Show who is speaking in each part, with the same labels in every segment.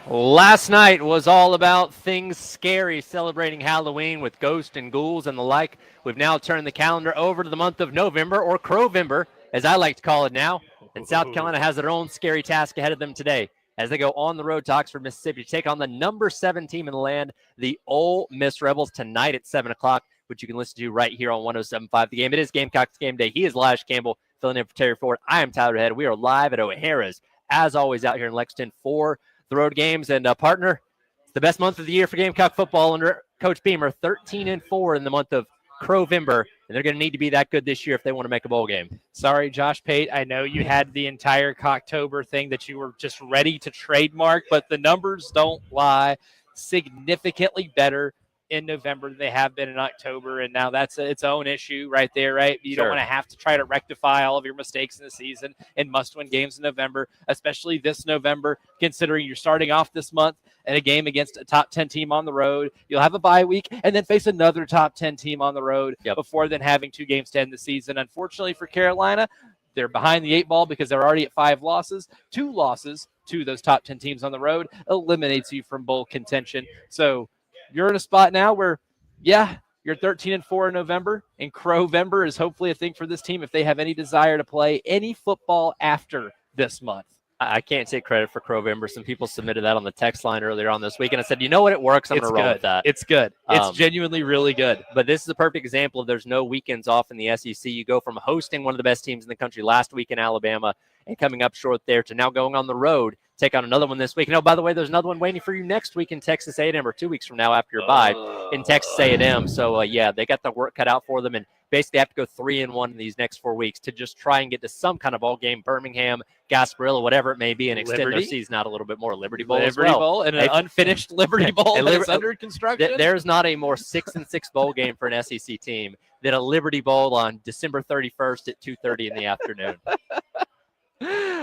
Speaker 1: Last night was all about things scary, celebrating Halloween with ghosts and ghouls and the like. We've now turned the calendar over to the month of November, or Crowvember, as I like to call it now. And South Carolina has their own scary task ahead of them today as they go on the road to Oxford, Mississippi to take on the number 7 team in the land, the Ole Miss Rebels, tonight at 7 o'clock, which you can listen to right here on 107.5 The Game. It is Gamecocks Game Day. He is Lash Campbell, filling in for Terry Ford. I am Tyler Head. We are live at O'Hara's, as always, out here in Lexington for the road games. And partner, it's the best month of the year for Gamecock football under Coach Beamer, 13-4 in the month of Crowvember, and they're going to need to be that good this year if they want to make a bowl game.
Speaker 2: Sorry, Josh Pate. I know you had the entire Cocktober thing that you were just ready to trademark, but the numbers don't lie. Significantly better in November than they have been in October, and now that's its own issue right there, right? You don't want to have to try to rectify all of your mistakes in the season and must-win games in November, especially this November, considering you're starting off this month and a game against a top 10 team on the road. You'll have a bye week and then face another top 10 team on the road before then having 2 games to end the season. Unfortunately for Carolina, they're behind the 8 ball because they're already at 5 losses. 2 losses to those top 10 teams on the road eliminates you from bowl contention. So you're in a spot now where, you're 13-4 in November, and Crowvember is hopefully a thing for this team if they have any desire to play any football after this month.
Speaker 1: I can't take credit for Crowvember. Some people submitted that on the text line earlier on this week, and I said, you know what, it works. I'm going to roll with that.
Speaker 2: It's good. It's genuinely really good.
Speaker 1: But this is a perfect example of there's no weekends off in the SEC. You go from hosting one of the best teams in the country last week in Alabama and coming up short there to now going on the road, take on another one this week. By the way, there's another one waiting for you next week in Texas A&M, or 2 weeks from now after your bye in Texas A&M. So, they got the work cut out for them, and basically have to go 3-1 in these next 4 weeks to just try and get to some kind of ball game, Birmingham, Gasparilla, whatever it may be, and extend their season out a little bit more. Liberty Bowl as well.
Speaker 2: Bowl and an unfinished Liberty Bowl that's under construction.
Speaker 1: There's not a more 6-6 bowl game for an SEC team than a Liberty Bowl on December 31st at 2:30 in the afternoon.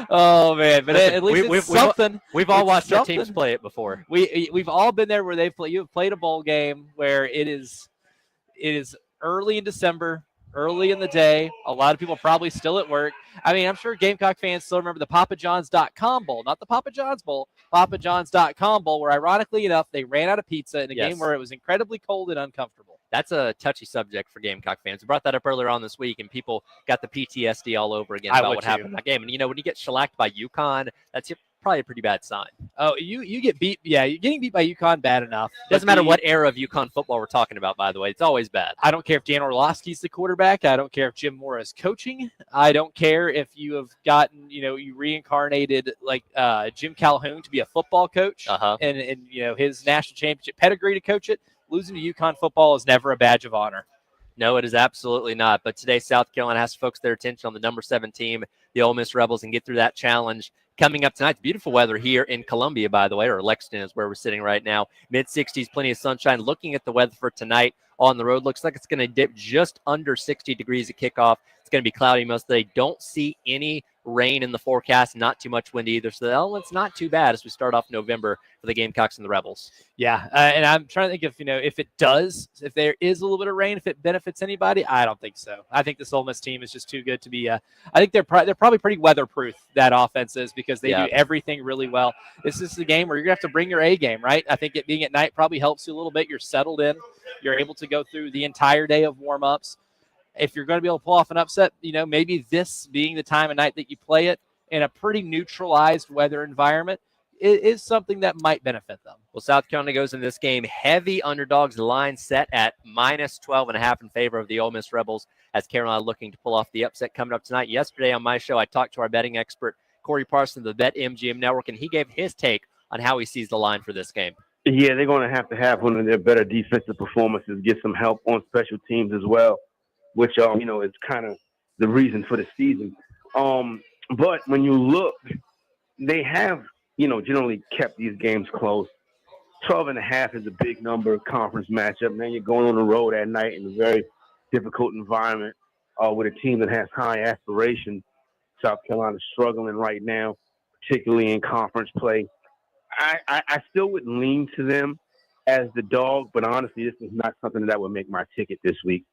Speaker 2: Oh man, but at least it's something.
Speaker 1: We've all watched our teams play it before.
Speaker 2: We've all been there where you've played a bowl game where it is early in December, early in the day. A lot of people probably still at work. I mean, I'm sure Gamecock fans still remember the PapaJohns.com Bowl, not the Papa John's Bowl, PapaJohns.com Bowl, where ironically enough, they ran out of pizza in a game where it was incredibly cold and uncomfortable.
Speaker 1: That's a touchy subject for Gamecock fans. We brought that up earlier on this week, and people got the PTSD all over again about what happened in that game. And, when you get shellacked by UConn, that's probably a pretty bad sign.
Speaker 2: Oh, you get beat. Yeah, you're getting beat by UConn bad enough.
Speaker 1: Doesn't matter what era of UConn football we're talking about, by the way. It's always bad.
Speaker 2: I don't care if Dan Orlovsky's the quarterback. I don't care if Jim Mora is coaching. I don't care if you have gotten, you reincarnated like Jim Calhoun to be a football coach and his national championship pedigree to coach it. Losing to UConn football is never a badge of honor.
Speaker 1: No, it is absolutely not. But today, South Carolina has to focus their attention on the number 7 team, the Ole Miss Rebels, and get through that challenge. Coming up tonight, beautiful weather here in Columbia, by the way, or Lexington is where we're sitting right now. Mid-60s, plenty of sunshine. Looking at the weather for tonight on the road, looks like it's going to dip just under 60 degrees at kickoff. It's going to be cloudy most of the day. Don't see any rain in the forecast, not too much wind either. So the elements not too bad as we start off November for the Gamecocks and the Rebels.
Speaker 2: Yeah, and I'm trying to think if there is a little bit of rain, if it benefits anybody. I don't think so. I think this Ole Miss team is just too good to be. I think they're probably pretty weatherproof, that offense is, because they do everything really well. This is a game where you're gonna have to bring your A game, right? I think it being at night probably helps you a little bit. You're settled in. You're able to go through the entire day of warm-ups. If you're going to be able to pull off an upset, maybe this being the time of night that you play it in a pretty neutralized weather environment is something that might benefit them.
Speaker 1: Well, South Carolina goes in this game heavy underdogs, line set at -12.5 in favor of the Ole Miss Rebels, as Carolina looking to pull off the upset coming up tonight. Yesterday on my show, I talked to our betting expert, Corey Parson of the BetMGM Network, and he gave his take on how he sees the line for this game.
Speaker 3: Yeah, they're going to have one of their better defensive performances, get some help on special teams as well, which, is kind of the reason for the season. But when you look, they have, generally kept these games close. 12.5 is a big number, conference matchup. Then you're going on the road at night in a very difficult environment with a team that has high aspirations. South Carolina's struggling right now, particularly in conference play. I still would lean to them as the dog, but honestly, this is not something that would make my ticket this week.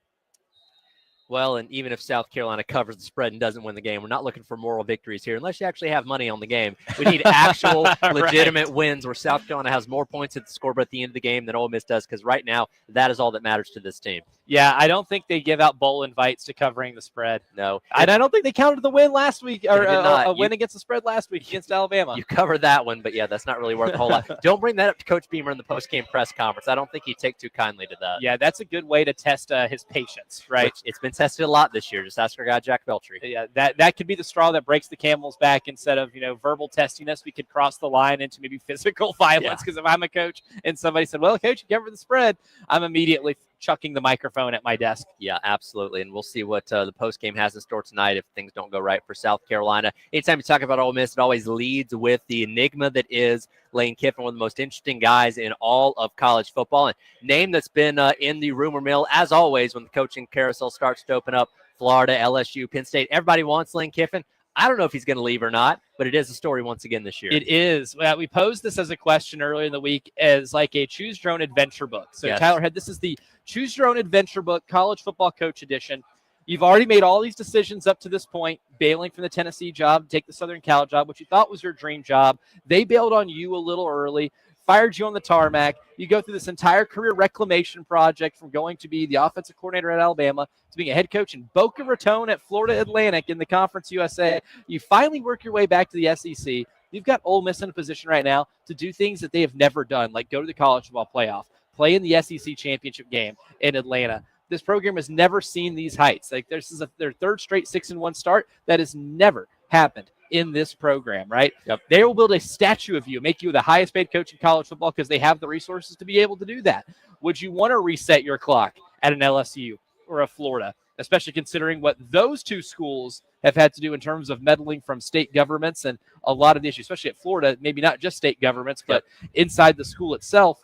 Speaker 1: Well, and even if South Carolina covers the spread and doesn't win the game, we're not looking for moral victories here unless you actually have money on the game. We need actual, legitimate wins where South Carolina has more points at the scoreboard at the end of the game than Ole Miss does, because right now that is all that matters to this team.
Speaker 2: Yeah, I don't think they give out bowl invites to covering the spread.
Speaker 1: No.
Speaker 2: And I don't think they counted the win last week, or a win against the spread last week against Alabama.
Speaker 1: You covered that one, but yeah, that's not really worth a whole lot. Don't bring that up to Coach Beamer in the post-game press conference. I don't think he'd take too kindly to that.
Speaker 2: Yeah, that's a good way to test his patience, right?
Speaker 1: Which it's been tested a lot this year. Just ask our guy Jack Beltry.
Speaker 2: Yeah, that could be the straw that breaks the camel's back. Instead of verbal testiness, we could cross the line into maybe physical violence. Because if I'm a coach and somebody said, "Well, coach, you covered the spread," I'm immediately chucking the microphone at my desk.
Speaker 1: Yeah, absolutely. And we'll see what the postgame has in store tonight if things don't go right for South Carolina. Anytime you talk about Ole Miss, it always leads with the enigma that is Lane Kiffin, one of the most interesting guys in all of college football. And name that's been in the rumor mill, as always, when the coaching carousel starts to open up. Florida, LSU, Penn State. Everybody wants Lane Kiffin. I don't know if he's going to leave or not, but it is a story once again this year.
Speaker 2: It is. We posed this as a question earlier in the week as like a choose your own adventure book. So
Speaker 1: yes.
Speaker 2: Tyler Head, this is the choose your own adventure book, college football coach edition. You've already made all these decisions up to this point, bailing from the Tennessee job, take the Southern Cal job, which you thought was your dream job. They bailed on you a little early, fired you on the tarmac. You go through this entire career reclamation project from going to be the offensive coordinator at Alabama to being a head coach in Boca Raton at Florida Atlantic in the Conference USA. You finally work your way back to the SEC. You've got Ole Miss in a position right now to do things that they have never done, like go to the college football playoff, play in the SEC championship game in Atlanta. This program has never seen these heights. Like this is their third straight 6-1 start. That has never happened in this program, right?
Speaker 1: Yep.
Speaker 2: They will build a statue of you, make you the highest paid coach in college football because they have the resources to be able to do that. Would you want to reset your clock at an LSU or a Florida, especially considering what those two schools have had to do in terms of meddling from state governments and a lot of the issues, especially at Florida, maybe not just state governments, but inside the school itself?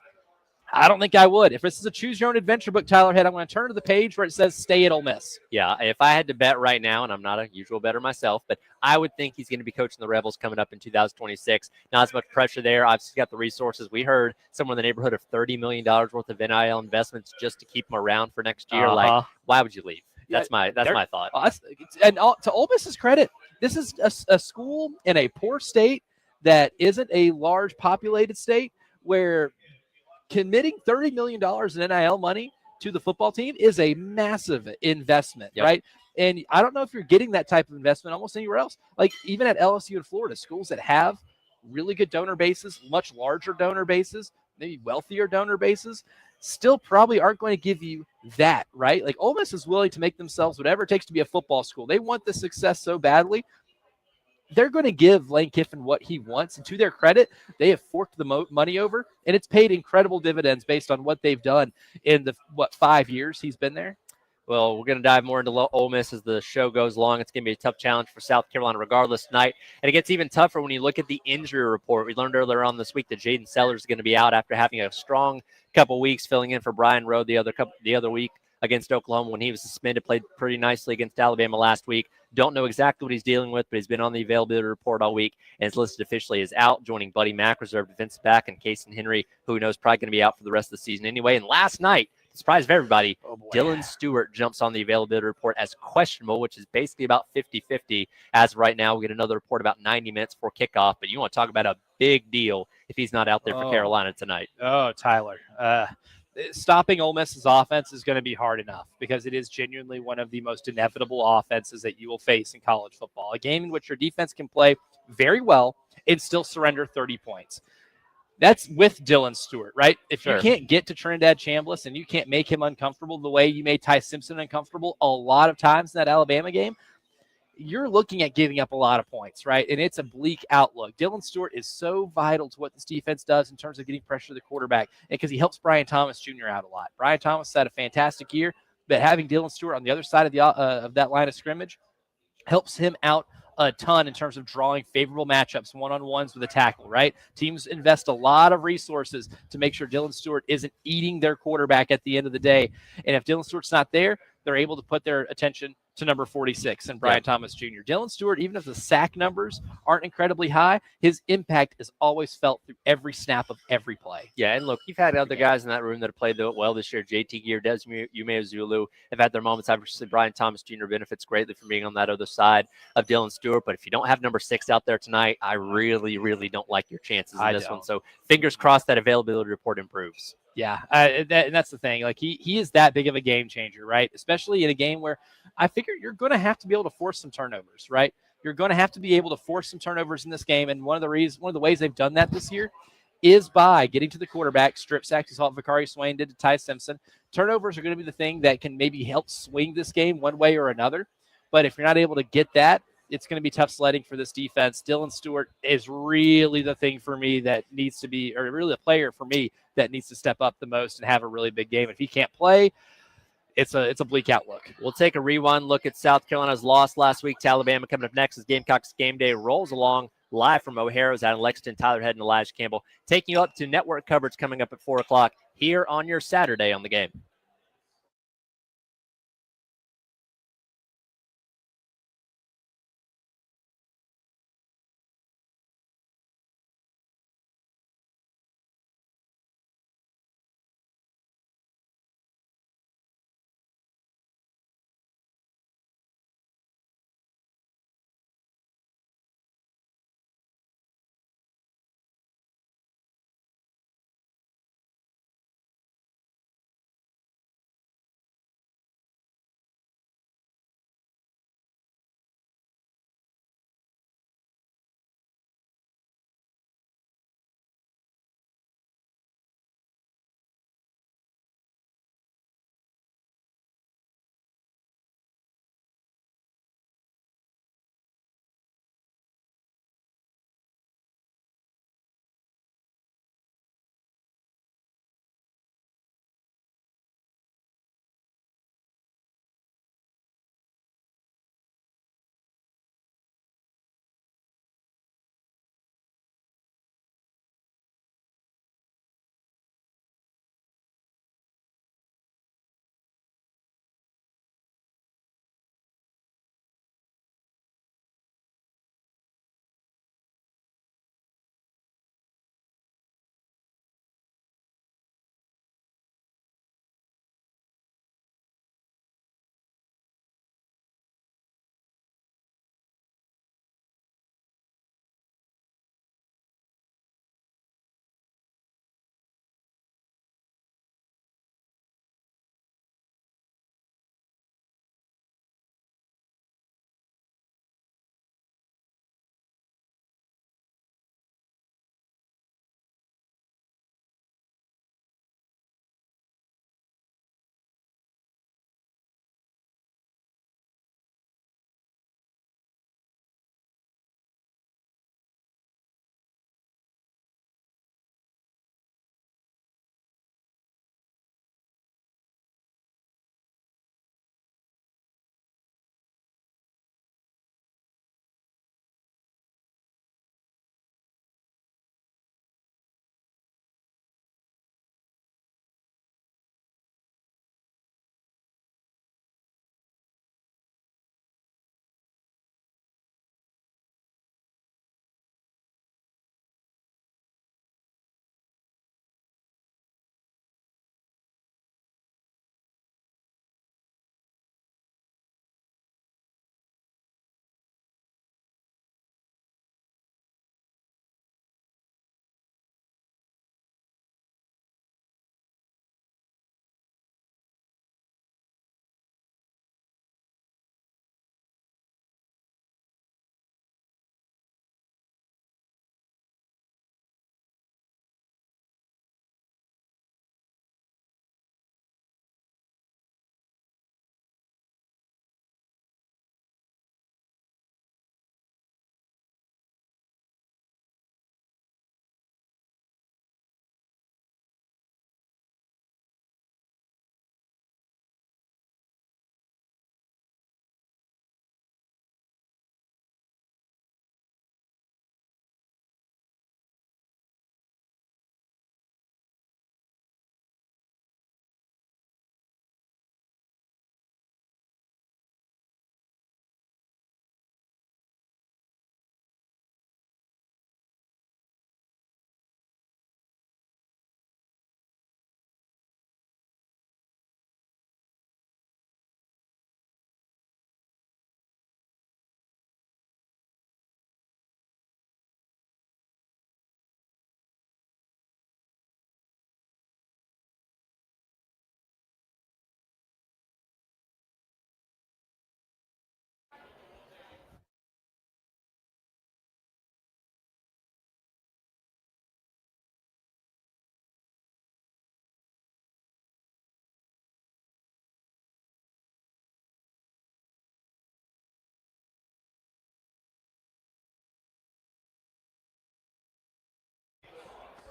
Speaker 2: I don't think I would. If this is a choose your own adventure book, Tyler Head, I'm going to turn to the page where it says stay at Ole Miss.
Speaker 1: Yeah, if I had to bet right now, and I'm not a usual bettor myself, but I would think he's going to be coaching the Rebels coming up in 2026. Not as much pressure there. Obviously, got the resources. We heard somewhere in the neighborhood of $30 million worth of NIL investments just to keep him around for next year. Like, why would you leave? That's my thought.
Speaker 2: And to Ole Miss's credit, this is a school in a poor state that isn't a large populated state where committing $30 million in NIL money to the football team is a massive investment, right? And I don't know if you're getting that type of investment almost anywhere else. Like even at LSU and Florida, schools that have really good donor bases, much larger donor bases, maybe wealthier donor bases, still probably aren't going to give you that, right? Like Ole Miss is willing to make themselves whatever it takes to be a football school. They want the success so badly. They're going to give Lane Kiffin what he wants. And to their credit, they have forked the money over, and it's paid incredible dividends based on what they've done in the, 5 years he's been there.
Speaker 1: Well, we're going to dive more into Ole Miss as the show goes along. It's going to be a tough challenge for South Carolina regardless tonight. And it gets even tougher when you look at the injury report. We learned earlier on this week that Jaden Sellers is going to be out after having a strong couple weeks filling in for Brian Rowe the other week against Oklahoma when he was suspended. Played pretty nicely against Alabama last week. Don't know exactly what he's dealing with, but he's been on the availability report all week and is listed officially as out, joining Buddy Mack, reserve defensive back, and Casey Henry, who knows probably going to be out for the rest of the season anyway. And last night, surprise of everybody, Dylan Stewart jumps on the availability report as questionable, which is basically about 50-50 as of right now. We get another report about 90 minutes before kickoff, but you want to talk about a big deal if he's not out there for Carolina tonight.
Speaker 2: Oh, Tyler. Stopping Ole Miss's offense is going to be hard enough because it is genuinely one of the most inevitable offenses that you will face in college football. A game in which your defense can play very well and still surrender 30 points. That's with Dylan Stewart, right? If you can't get to Trinidad Chambliss and you can't make him uncomfortable the way you made Ty Simpson uncomfortable a lot of times in that Alabama game, you're looking at giving up a lot of points, right? And it's a bleak outlook. Dylan Stewart is so vital to what this defense does in terms of getting pressure to the quarterback, and because he helps Brian Thomas Jr. out a lot. Brian Thomas had a fantastic year, but having Dylan Stewart on the other side of that line of scrimmage helps him out a ton in terms of drawing favorable matchups, one-on-ones with a tackle, right? Teams invest a lot of resources to make sure Dylan Stewart isn't eating their quarterback at the end of the day. And if Dylan Stewart's not there, they're able to put their attention to number 46 and Brian Thomas Jr. Dylan Stewart, even if the sack numbers aren't incredibly high, his impact is always felt through every snap of every play.
Speaker 1: Yeah, and look, you've had other guys in that room that have played well this year. JT Gear, Desmond Zulu have had their moments. Obviously, Brian Thomas Jr. benefits greatly from being on that other side of Dylan Stewart. But if you don't have number 6 out there tonight, I really, really don't like your chances in this one. So fingers crossed that availability report improves.
Speaker 2: Yeah, and that's the thing. Like he is that big of a game changer, right? Especially in a game where I figure you're going to have to be able to force some turnovers, right? You're going to have to be able to force some turnovers in this game, and one of the ways they've done that this year is by getting to the quarterback, strip sacks. You saw what Vakari Swain did to Ty Simpson. Turnovers are going to be the thing that can maybe help swing this game one way or another. But if you're not able to get that, it's going to be tough sledding for this defense. Dylan Stewart is really the thing for me that needs to be, or really the player for me that needs to step up the most and have a really big game. If he can't play, it's a bleak outlook.
Speaker 1: We'll take a rewind look at South Carolina's loss last week to Alabama. Coming up next as Gamecocks Game Day rolls along live from O'Hara's out in Lexington. Tyler Head and Elijah Campbell taking you up to network coverage coming up at 4 o'clock here on your Saturday on the Game.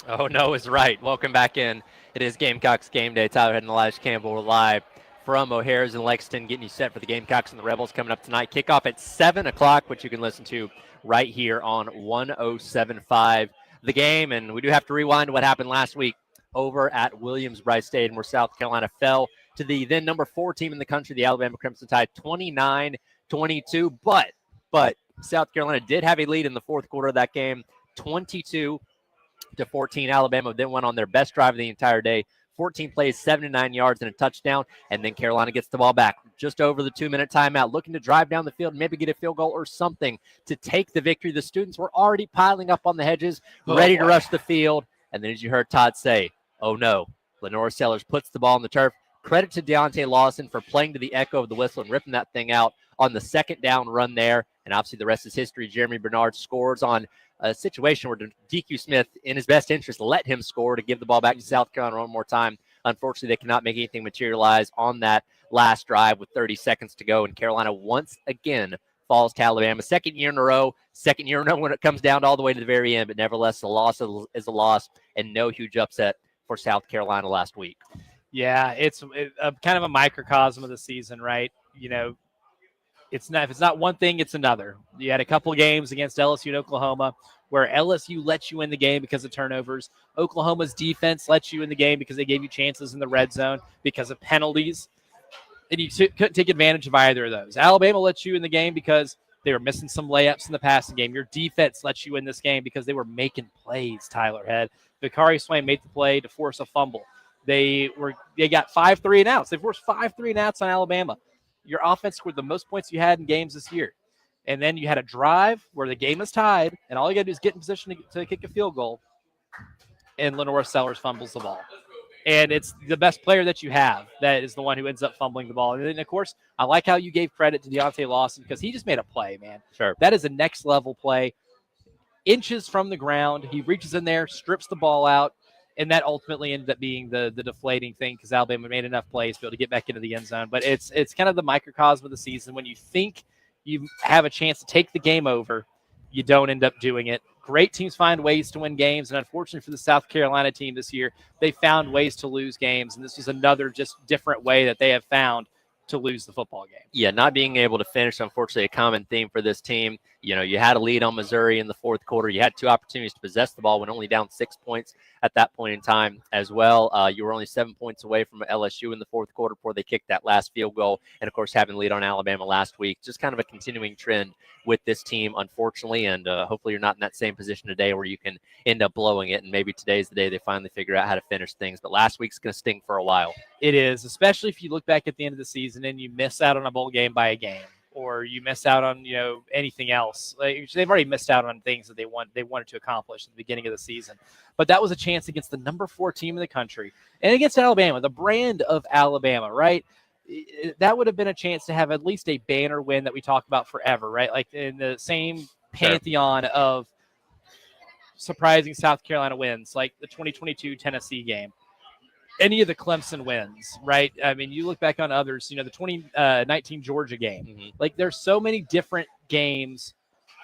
Speaker 1: Oh, no is right. Welcome back in. It is Gamecocks game day. Tyler Head and Elijah Campbell are live from O'Hara's in Lexington, getting you set for the Gamecocks and the Rebels coming up tonight. Kickoff at 7 o'clock, which you can listen to right here on 107.5 The Game. And we do have to rewind to what happened last week over at Williams-Brice Stadium, where South Carolina fell to the then number 4 team in the country, the Alabama Crimson Tide, 29-22. But South Carolina did have a lead in the fourth quarter of that game, 22-14. Alabama then went on their best drive of the entire day. 14 plays, 79 yards, and a touchdown. And then Carolina gets the ball back just over the 2-minute timeout, looking to drive down the field, maybe get a field goal or something to take the victory. The students were already piling up on the hedges, ready to rush the field. And then, as you heard Todd say, oh no, Lenora Sellers puts the ball on the turf. Credit to Deontay Lawson for playing to the echo of the whistle and ripping that thing out on the second down run there. And obviously the rest is history. Jeremy Bernard scores on a situation where DQ Smith, in his best interest, let him score to give the ball back to South Carolina one more time. Unfortunately, they cannot make anything materialize on that last drive with 30 seconds to go. And Carolina once again falls to Alabama. Second year in a row when it comes down to all the way to the very end. But nevertheless, a loss is a loss, and no huge upset for South Carolina last week.
Speaker 2: Yeah, it's a kind of a microcosm of the season, right? You know, if it's not one thing, it's another. You had a couple of games against LSU and Oklahoma where LSU let you in the game because of turnovers. Oklahoma's defense let you in the game because they gave you chances in the red zone because of penalties. And you couldn't take advantage of either of those. Alabama let you in the game because they were missing some layups in the passing game. Your defense let you in this game because they were making plays, Tyler Head. Vicari Swain made the play to force a fumble. They got 5 3-and-outs. They forced 5 3-and-outs on Alabama. Your offense scored the most points you had in games this year. And then you had a drive where the game is tied, and all you got to do is get in position to kick a field goal, and Lenora Sellers fumbles the ball. And it's the best player that you have that is the one who ends up fumbling the ball. And then, of course, I like how you gave credit to Deontay Lawson because he just made a play, man.
Speaker 1: Sure.
Speaker 2: That is a next-level play. Inches from the ground, he reaches in there, strips the ball out, and that ultimately ended up being the deflating thing because Alabama made enough plays to be able to get back into the end zone. But it's kind of the microcosm of the season. When you think you have a chance to take the game over, you don't end up doing it. Great teams find ways to win games, and unfortunately for the South Carolina team this year, they found ways to lose games, and this was another just different way that they have found to lose the football game.
Speaker 1: Yeah, not being able to finish, unfortunately, a common theme for this team. You know, you had a lead on Missouri in the fourth quarter. You had 2 opportunities to possess the ball when only down 6 points at that point in time as well. You were only 7 points away from LSU in the fourth quarter before they kicked that last field goal. And, of course, having the lead on Alabama last week. Just kind of a continuing trend with this team, unfortunately. And hopefully you're not in that same position today where you can end up blowing it. And maybe today's the day they finally figure out how to finish things. But last week's going to sting for a while.
Speaker 2: It is, especially if you look back at the end of the season and you miss out on a bowl game by a game, or you miss out on, anything else. Like, they've already missed out on things that they wanted to accomplish at the beginning of the season. But that was a chance against the number 4 team in the country and against Alabama, the brand of Alabama, right? That would have been a chance to have at least a banner win that we talk about forever, right? Like in the same pantheon of surprising South Carolina wins, like the 2022 Tennessee game. Any of the Clemson wins, right? I mean, you look back on others, the 2019 Georgia game.
Speaker 1: Mm-hmm.
Speaker 2: Like, there's so many different games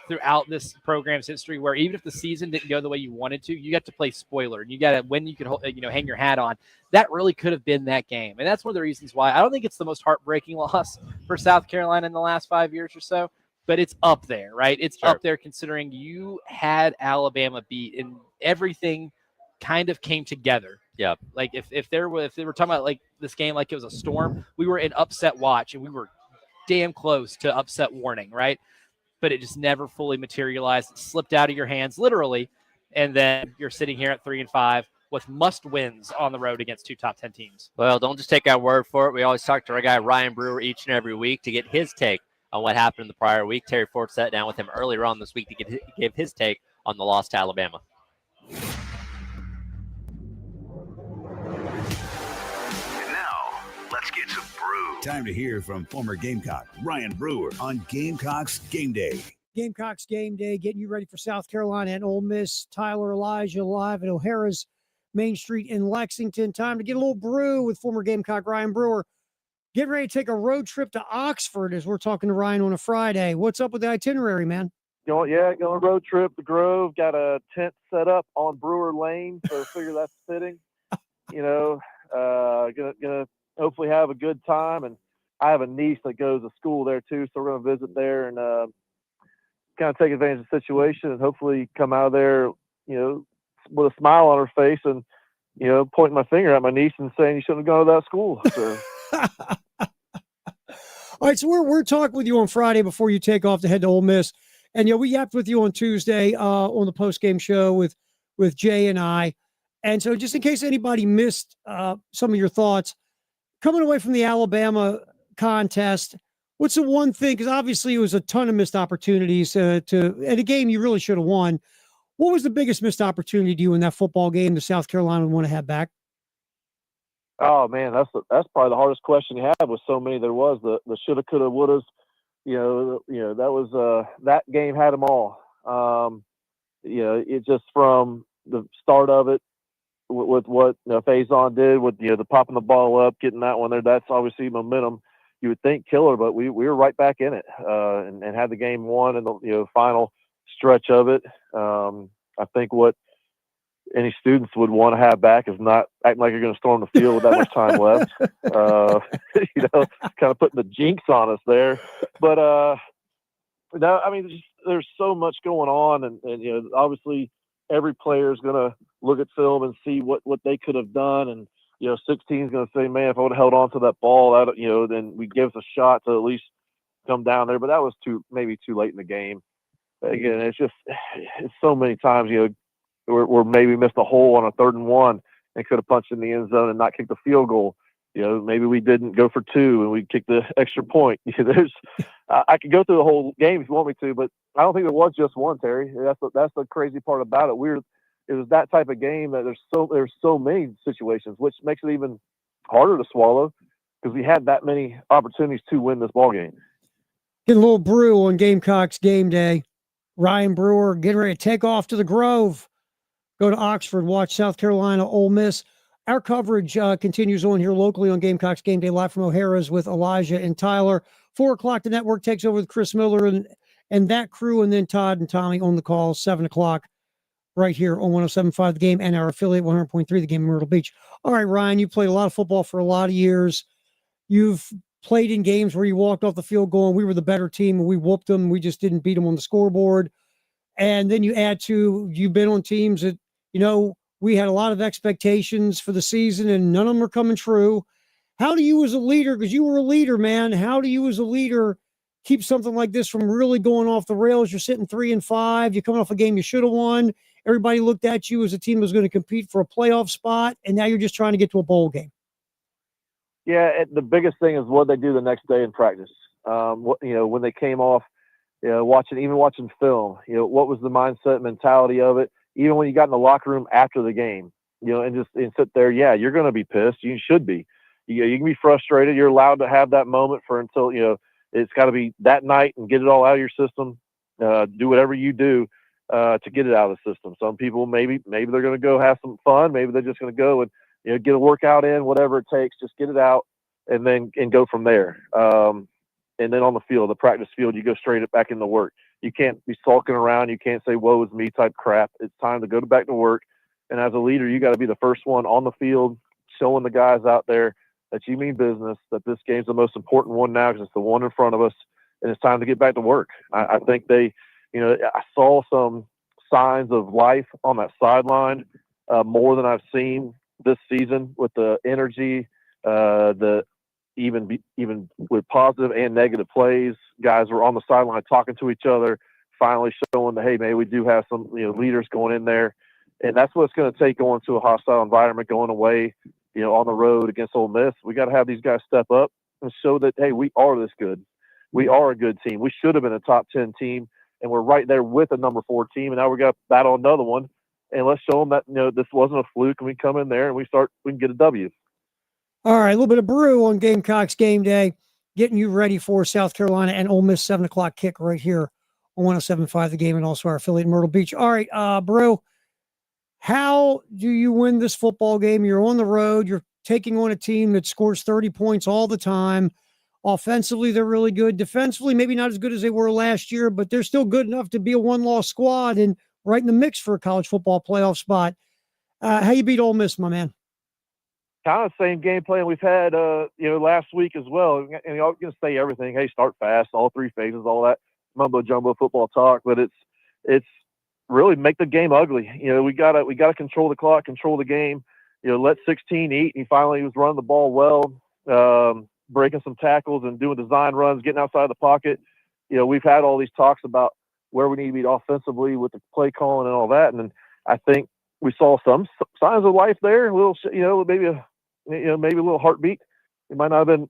Speaker 2: throughout this program's history where even if the season didn't go the way you wanted to, you got to play spoiler. And you got to, when you could, hang your hat on. That really could have been that game. And that's one of the reasons why I don't think it's the most heartbreaking loss for South Carolina in the last 5 years or so, but it's up there, right? It's up there considering you had Alabama beat and everything kind of came together.
Speaker 1: Yeah.
Speaker 2: Like if they were talking about like this game like it was a storm, we were in upset watch and we were damn close to upset warning, right? But it just never fully materialized. It slipped out of your hands literally, and then you're sitting here at 3-5 with must wins on the road against 2 top 10 teams.
Speaker 1: Well, don't just take our word for it. We always talk to our guy Ryan Brewer each and every week to get his take on what happened in the prior week. Terry Ford sat down with him earlier on this week to give his take on the loss to Alabama.
Speaker 4: Let's get some brew. Time to hear from former Gamecock Ryan Brewer on Gamecocks Game Day.
Speaker 5: Gamecocks Game Day, getting you ready for South Carolina and Ole Miss. Tyler, Elijah live at O'Hara's Main Street in Lexington. Time to get a little brew with former Gamecock Ryan Brewer. Getting ready to take a road trip to Oxford as we're talking to Ryan on a Friday. What's up with the itinerary, man?
Speaker 6: Going road trip to Grove. Got a tent set up on Brewer Lane, so figure that's fitting. Gonna hopefully have a good time, and I have a niece that goes to school there too, so we're gonna visit there and kind of take advantage of the situation and hopefully come out of there, with a smile on her face and pointing my finger at my niece and saying you shouldn't have gone to that school. So.
Speaker 5: All right, so we're talking with you on Friday before you take off to head to Ole Miss, and we yapped with you on Tuesday on the post game show with Jay and I, and so just in case anybody missed some of your thoughts coming away from the Alabama contest, what's the one thing? Because obviously it was a ton of missed opportunities at a game you really should have won. What was the biggest missed opportunity to you in that football game that South Carolina would want to have back?
Speaker 6: Oh man, that's probably the hardest question you have with so many there was. The shoulda, coulda, wouldas. That was that game had them all. It just from the start of it with what Faison did with the popping the ball up, getting that one there. That's obviously momentum. You would think killer, but we were right back in it and had the game won in the final stretch of it. I think what any students would want to have back is not acting like you're going to storm the field with that much time left. Kind of putting the jinx on us there. But no, I mean, there's so much going on, and obviously every player is going to look at film and see what they could have done, and 16 is going to say, man, if I would have held on to that ball, then we give us a shot to at least come down there. But that was maybe too late in the game. Again, it's so many times we're maybe missed a hole on a 3rd and 1 and could have punched in the end zone and not kicked the field goal. Maybe we didn't go for 2 and we kicked the extra point. I could go through the whole game if you want me to, but I don't think there was just one, Terry. That's the crazy part about it. It was that type of game that there's so many situations, which makes it even harder to swallow because we had that many opportunities to win this ball game.
Speaker 5: Getting a little brew on Gamecocks game day. Ryan Brewer getting ready to take off to the Grove. Go to Oxford, watch South Carolina, Ole Miss. Our coverage continues on here locally on Gamecocks Game Day, live from O'Hara's with Elijah and Tyler. 4 o'clock, the network takes over with Chris Miller and that crew, and then Todd and Tommy on the call, 7 o'clock, right here on 107.5 The Game and our affiliate 100.3 The Game in Myrtle Beach. All right, Ryan, you played a lot of football for a lot of years. You've played in games where you walked off the field going, we were the better team, and we whooped them. We just didn't beat them on the scoreboard. And then you add to, you've been on teams that, we had a lot of expectations for the season and none of them are coming true. How do you as a leader, because you were a leader, man, how do you as a leader keep something like this from really going off the rails? You're sitting 3-5, you're coming off a game you should have won. Everybody looked at you as a team that was going to compete for a playoff spot, and now you're just trying to get to a bowl game.
Speaker 6: Yeah, the biggest thing is what they do the next day in practice. When they came off, watching film, what was the mindset, mentality of it? Even when you got in the locker room after the game, and sit there, yeah, you're going to be pissed. You should be. You can be frustrated. You're allowed to have that moment until it's got to be that night and get it all out of your system. Do whatever you do to get it out of the system. Some people maybe they're going to go have some fun. Maybe they're just going to go and get a workout in, whatever it takes. Just get it out and go from there. And then on the field, the practice field, you go straight back into work. You can't be sulking around. You can't say, woe is me type crap. It's time to go back to work. And as a leader, you got to be the first one on the field, showing the guys out there that you mean business, that this game's the most important one now because it's the one in front of us, and it's time to get back to work. I think I saw some signs of life on that sideline more than I've seen this season with the energy, even with positive and negative plays. Guys were on the sideline talking to each other, finally showing that, hey, maybe we do have some leaders going in there. And that's what it's going to take going to a hostile environment, going away, on the road against Ole Miss. We got to have these guys step up and show that, hey, we are this good. We are a good team. We should have been a top 10 team, and we're right there with a number 4 team. And now we got to battle another one. And let's show them that, this wasn't a fluke, and we come in there and we can get a W.
Speaker 5: All right, a little bit of brew on Gamecocks game day, getting you ready for South Carolina and Ole Miss 7 o'clock kick right here on 107.5 The Game and also our affiliate in Myrtle Beach. All right, Brew, how do you win this football game? You're on the road. You're taking on a team that scores 30 points all the time. Offensively, they're really good. Defensively, maybe not as good as they were last year, but they're still good enough to be a one-loss squad and right in the mix for a college football playoff spot. How you beat Ole Miss, my man?
Speaker 6: Kind of same game plan we've had, last week as well. And y'all can say everything. Hey, start fast, all three phases, all that mumbo jumbo football talk. But it's really make the game ugly. We gotta control the clock, control the game. Let 16 eat. He finally was running the ball well, breaking some tackles and doing design runs, getting outside the pocket. We've had all these talks about where we need to be offensively with the play calling and all that. And then I think we saw some signs of life there. A little, maybe a little heartbeat. It might not have been,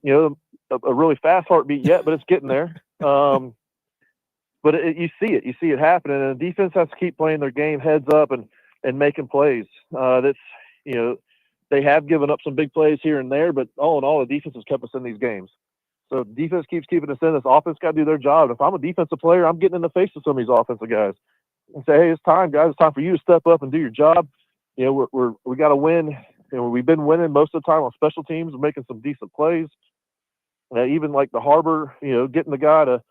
Speaker 6: a really fast heartbeat yet, but it's getting there. But you see it happening, and the defense has to keep playing their game heads up and making plays. They have given up some big plays here and there, but all in all, the defense has kept us in these games. So defense keeps keeping us in. This offense got to do their job. If I'm a defensive player, I'm getting in the face of some of these offensive guys and say, hey, it's time, guys. It's time for you to step up and do your job. We got to win. We've been winning most of the time on special teams. We're making some decent plays. Even like the Harbor, getting the guy to,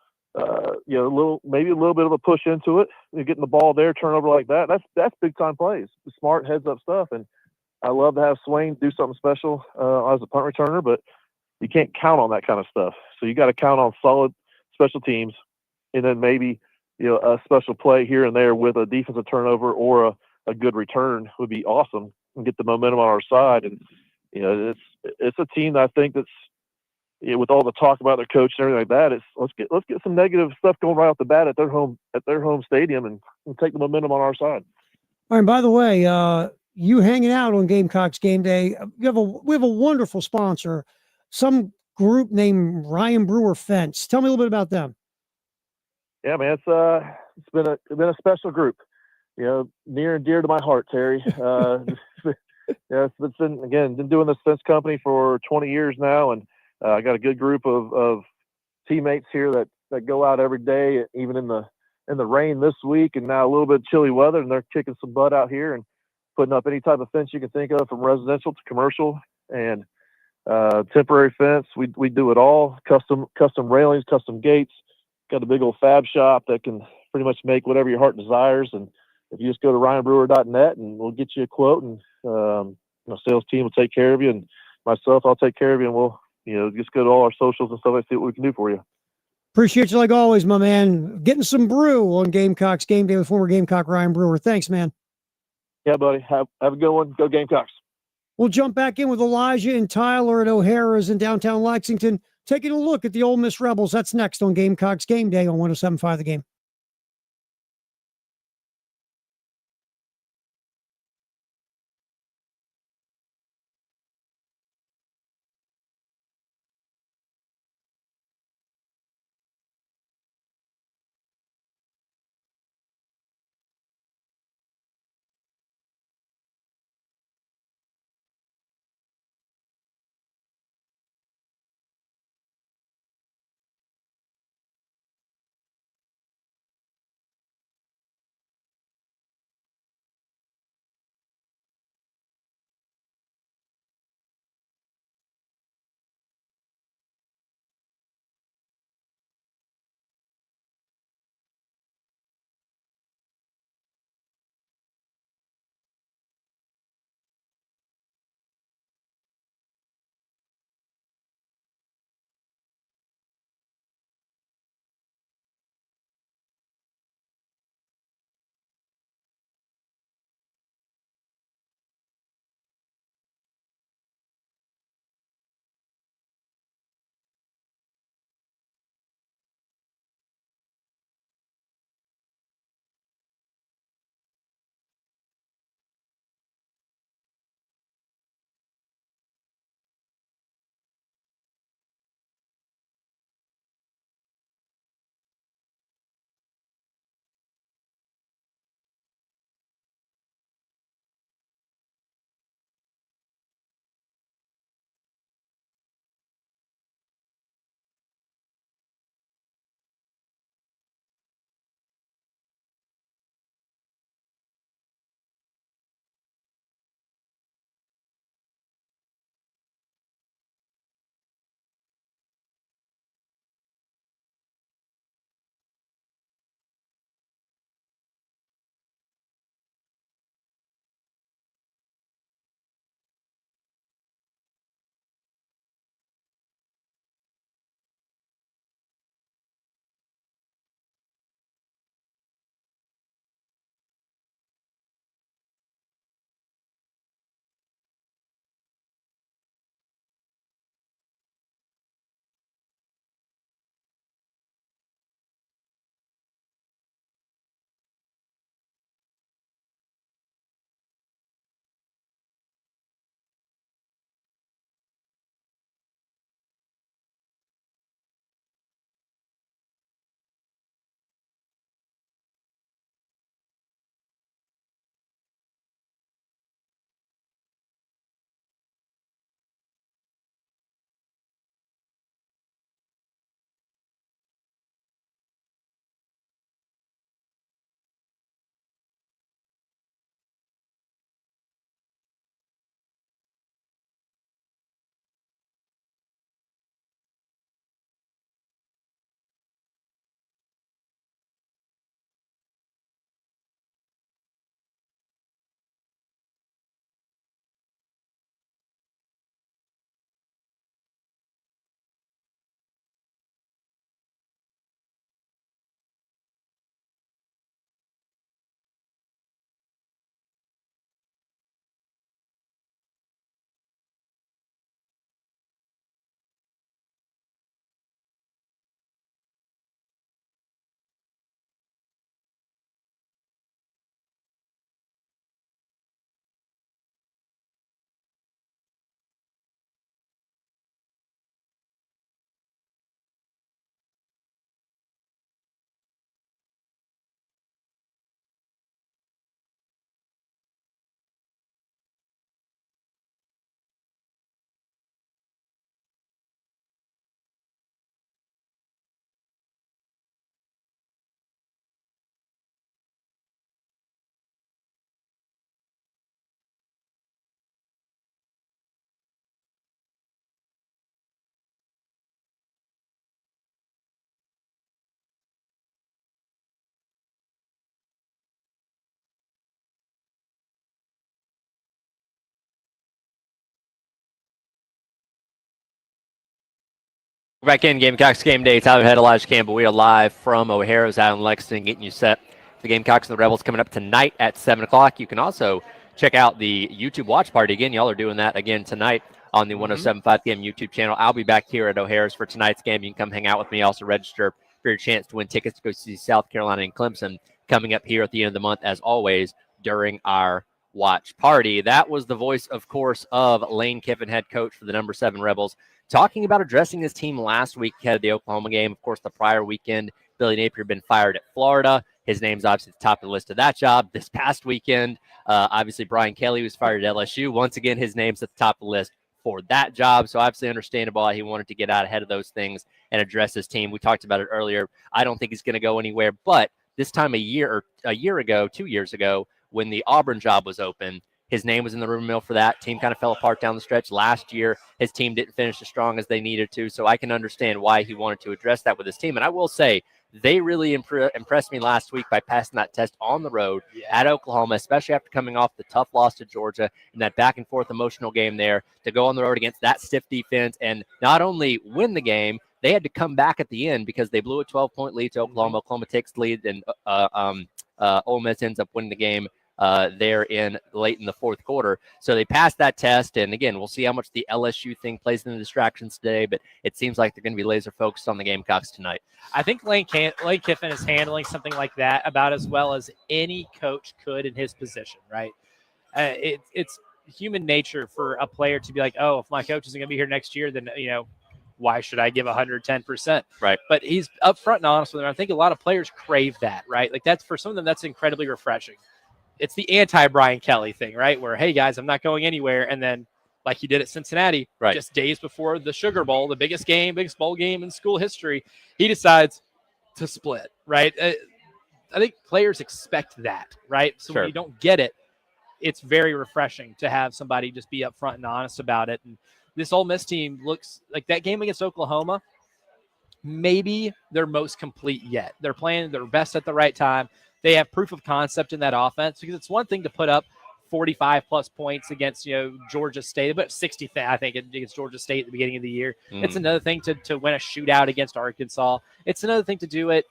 Speaker 6: maybe a little bit of a push into it, getting the ball there, turnover like that. That's big time plays, smart heads up stuff. And I love to have Swain do something special as a punt returner, but you can't count on that kind of stuff. So you got to count on solid special teams, and then maybe a special play here and there with a defensive turnover or a good return would be awesome and get the momentum on our side. And it's a team that I think that's with all the talk about their coach and everything like that. Let's get some negative stuff going right off the bat at their home stadium and take the momentum on our side.
Speaker 5: All right. By the way, you hanging out on Gamecocks game day. We have a wonderful sponsor, some group named Ryan Brewer Fence. Tell me a little bit about them.
Speaker 6: Yeah, man, it's been a special group. Near and dear to my heart, Terry. It's been doing this fence company for 20 years now, and I got a good group of teammates here that go out every day, even in the rain this week, and now a little bit of chilly weather, and they're kicking some butt out here and putting up any type of fence you can think of, from residential to commercial and temporary fence. We do it all. Custom railings, custom gates. Got a big old fab shop that can pretty much make whatever your heart desires. And if you just go to ryanbrewer.net and we'll get you a quote, and sales team will take care of you, and myself, I'll take care of you, and we'll just go to all our socials and stuff and see what we can do for you.
Speaker 5: Appreciate you like always, my man. Getting some brew on Gamecocks game day with former Gamecock Ryan Brewer. Thanks, man.
Speaker 6: Yeah, buddy. Have a good one. Go Gamecocks.
Speaker 5: We'll jump back in with Elijah and Tyler at O'Hara's in downtown Lexington, taking a look at the Ole Miss Rebels. That's next on Gamecocks game day on 107.5 The Game.
Speaker 1: We're back in Gamecocks Game Day. Tyler Head, Elijah Campbell. We are live from O'Hara's out in Lexington, getting you set for the Gamecocks and the Rebels coming up tonight at 7 o'clock. You can also check out the YouTube watch party. Again, y'all are doing that again tonight on the 107.5 PM YouTube channel. I'll be back here at O'Hara's for tonight's game. You can come hang out with me. Also register for your chance to win tickets to go see South Carolina and Clemson coming up here at the end of the month, as always, during our watch party. That was the voice, of course, of Lane Kiffin, head coach for the number 7 Rebels, talking about addressing his team last week ahead of the Oklahoma game. Of course, the prior weekend, Billy Napier had been fired at Florida. His name's obviously at the top of the list of that job. This past weekend, obviously, Brian Kelly was fired at LSU. Once again, his name's at the top of the list for that job. So obviously understandable. He wanted to get out ahead of those things and address his team. We talked about it earlier. I don't think he's going to go anywhere. But this time a year ago, 2 years ago, when the Auburn job was open, his name was in the rumor mill for that. Team kind of fell apart down the stretch. Last year, his team didn't finish as strong as they needed to. So I can understand why he wanted to address that with his team. And I will say, they really impressed me last week by passing that test on the road at Oklahoma, especially after coming off the tough loss to Georgia and that back and forth emotional game there, to go on the road against that stiff defense and not only win the game, they had to come back at the end because they blew a 12-point lead to Oklahoma. Oklahoma takes the lead, and Ole Miss ends up winning the game there in late in the fourth quarter. So they passed that test, and again, we'll see how much the LSU thing plays in the distractions today, but it seems like they're going to be laser focused on the Gamecocks tonight.
Speaker 2: I think Lane Kiffin is handling something like that about as well as any coach could in his position, right? It's human nature for a player to be like, oh, if my coach isn't going to be here next year, then, why should I give 110%?
Speaker 1: Right.
Speaker 2: But he's upfront and honest with them. I think a lot of players crave that, right? Like that's, for some of them, that's incredibly refreshing. It's the anti-Brian Kelly thing, right? Where, hey, guys, I'm not going anywhere. And then, like he did at Cincinnati, just days before the Sugar Bowl, the biggest bowl game in school history, he decides to split, right? I think players expect that, right? So when you don't get it, it's very refreshing to have somebody just be upfront and honest about it. And this Ole Miss team looks like that game against Oklahoma, maybe their most complete yet. They're playing their best at the right time. They have proof of concept in that offense, because it's one thing to put up 45-plus points against, Georgia State, but 60, I think, against Georgia State at the beginning of the year. It's another thing to win a shootout against Arkansas. It's another thing to do it,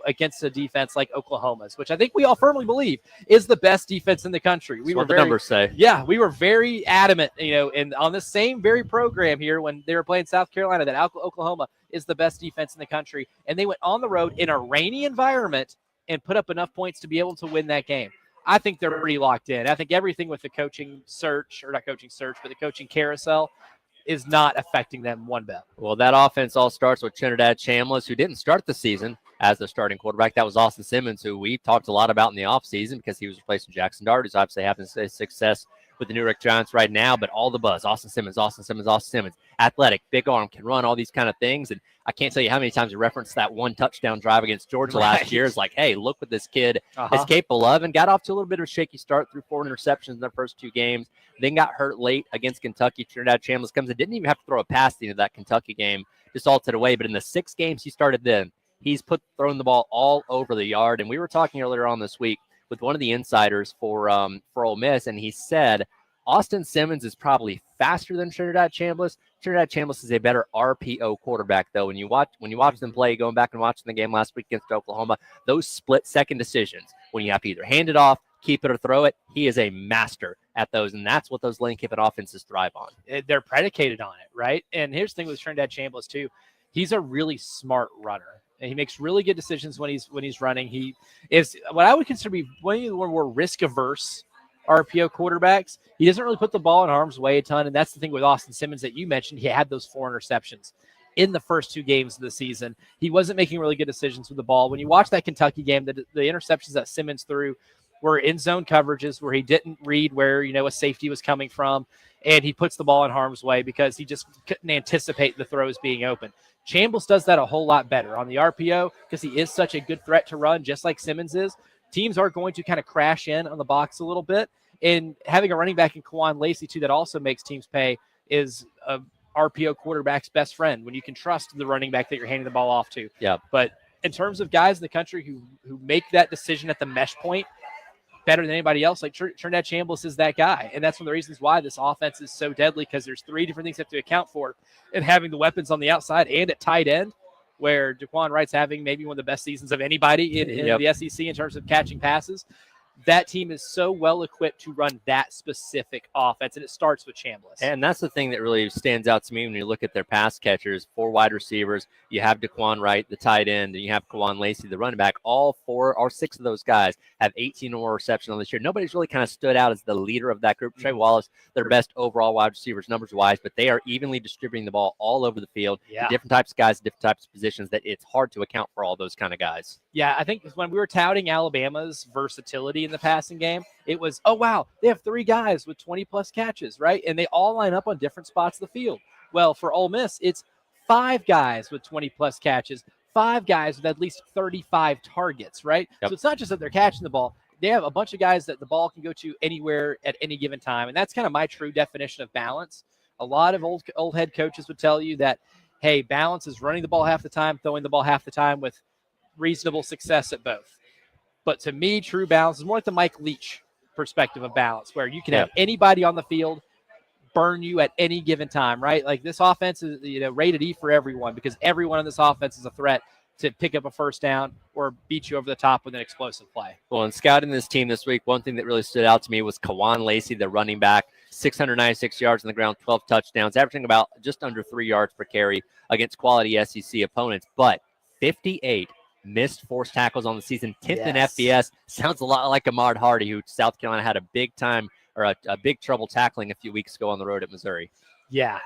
Speaker 2: against a defense like Oklahoma's, which I think we all firmly believe is the best defense in the country.
Speaker 1: That's what the numbers say.
Speaker 2: Yeah, we were very adamant, and on the same very program here when they were playing South Carolina, that Oklahoma is the best defense in the country. And they went on the road in a rainy environment and put up enough points to be able to win that game. I think they're pretty locked in. I think everything with the coaching search, or not coaching search, but the coaching carousel is not affecting them one bit.
Speaker 1: Well, that offense all starts with Trinidad Chambliss, who didn't start the season as the starting quarterback. That was Austin Simmons, who we talked a lot about in the offseason because he was replacing Jackson Dart, who's obviously having success with the New York Giants right now, but all the buzz, Austin Simmons, athletic, big arm, can run, all these kind of things. And I can't tell you how many times we referenced that one touchdown drive against Georgia last year. It's like, hey, look what this kid is capable of, and got off to a little bit of a shaky start, through 4 interceptions in their first 2 games, then got hurt late against Kentucky. Trinidad Chambliss comes in, didn't even have to throw a pass at the end of that Kentucky game, just ulted away. But in the 6 games he started then, he's throwing the ball all over the yard. And we were talking earlier on this week with one of the insiders for Ole Miss, and he said Austin Simmons is probably faster than Trinidad Chambliss. Trinidad Chambliss is a better RPO quarterback, though. When you watch them play, going back and watching the game last week against Oklahoma, those split-second decisions, when you have to either hand it off, keep it, or throw it, he is a master at those, and that's what those Lane Kiffin offenses thrive on.
Speaker 2: They're predicated on it, right? And here's the thing with Trinidad Chambliss, too. He's a really smart runner, and he makes really good decisions when he's running. He is what I would consider to be one of the more risk-averse RPO quarterbacks. He doesn't really put the ball in harm's way a ton, and that's the thing with Austin Simmons that you mentioned. He had those 4 interceptions in the first 2 games of the season. He wasn't making really good decisions with the ball. When you watch that Kentucky game, the interceptions that Simmons threw were in zone coverages where he didn't read where a safety was coming from, and he puts the ball in harm's way because he just couldn't anticipate the throws being open. Chambliss does that a whole lot better on the RPO because he is such a good threat to run, just like Simmons is. Teams are going to kind of crash in on the box a little bit. And having a running back in Kwan Lacey, too, that also makes teams pay is a RPO quarterback's best friend when you can trust the running back that you're handing the ball off to.
Speaker 1: Yeah.
Speaker 2: But in terms of guys in the country who make that decision at the mesh point, better than anybody else. Like Trinidad Chambliss is that guy. And that's one of the reasons why this offense is so deadly, because there's 3 different things you have to account for. And having the weapons on the outside and at tight end, where Daquan Wright's having maybe one of the best seasons of anybody in the SEC in terms of catching passes. That team is so well equipped to run that specific offense, and it starts with Chambliss.
Speaker 1: And that's the thing that really stands out to me when you look at their pass catchers. 4 wide receivers. You have Daquan Wright, the tight end, and you have Kawan Lacey, the running back. All 4 or 6 of those guys have 18 or more receptions on this year. Nobody's really kind of stood out as the leader of that group. Trey Wallace, their best overall wide receivers numbers-wise, but they are evenly distributing the ball all over the field.
Speaker 2: Yeah.
Speaker 1: Different types of guys, different types of positions, that it's hard to account for all those kind of guys.
Speaker 2: Yeah, I think when we were touting Alabama's versatility in the passing game, it was, oh, wow, they have 3 guys with 20-plus catches, right? And they all line up on different spots of the field. Well, for Ole Miss, it's 5 guys with 20-plus catches, 5 guys with at least 35 targets, right?
Speaker 1: Yep.
Speaker 2: So it's not just that they're catching the ball. They have a bunch of guys that the ball can go to anywhere at any given time, and that's kind of my true definition of balance. A lot of old head coaches would tell you that, hey, balance is running the ball half the time, throwing the ball half the time with reasonable success at both. But to me, true balance is more like the Mike Leach perspective of balance, where you can have anybody on the field burn you at any given time, right? Like this offense is, rated E for everyone, because everyone in this offense is a threat to pick up a first down or beat you over the top with an explosive play.
Speaker 1: Well, in scouting this team this week, one thing that really stood out to me was Kawan Lacey, the running back, 696 yards on the ground, 12 touchdowns, averaging about just under 3 yards per carry against quality SEC opponents, but 58 missed forced tackles on the season, 10th in FBS. Sounds a lot like Ahmad Hardy, who South Carolina had a big time or a big trouble tackling a few weeks ago on the road at Missouri.
Speaker 2: Yeah,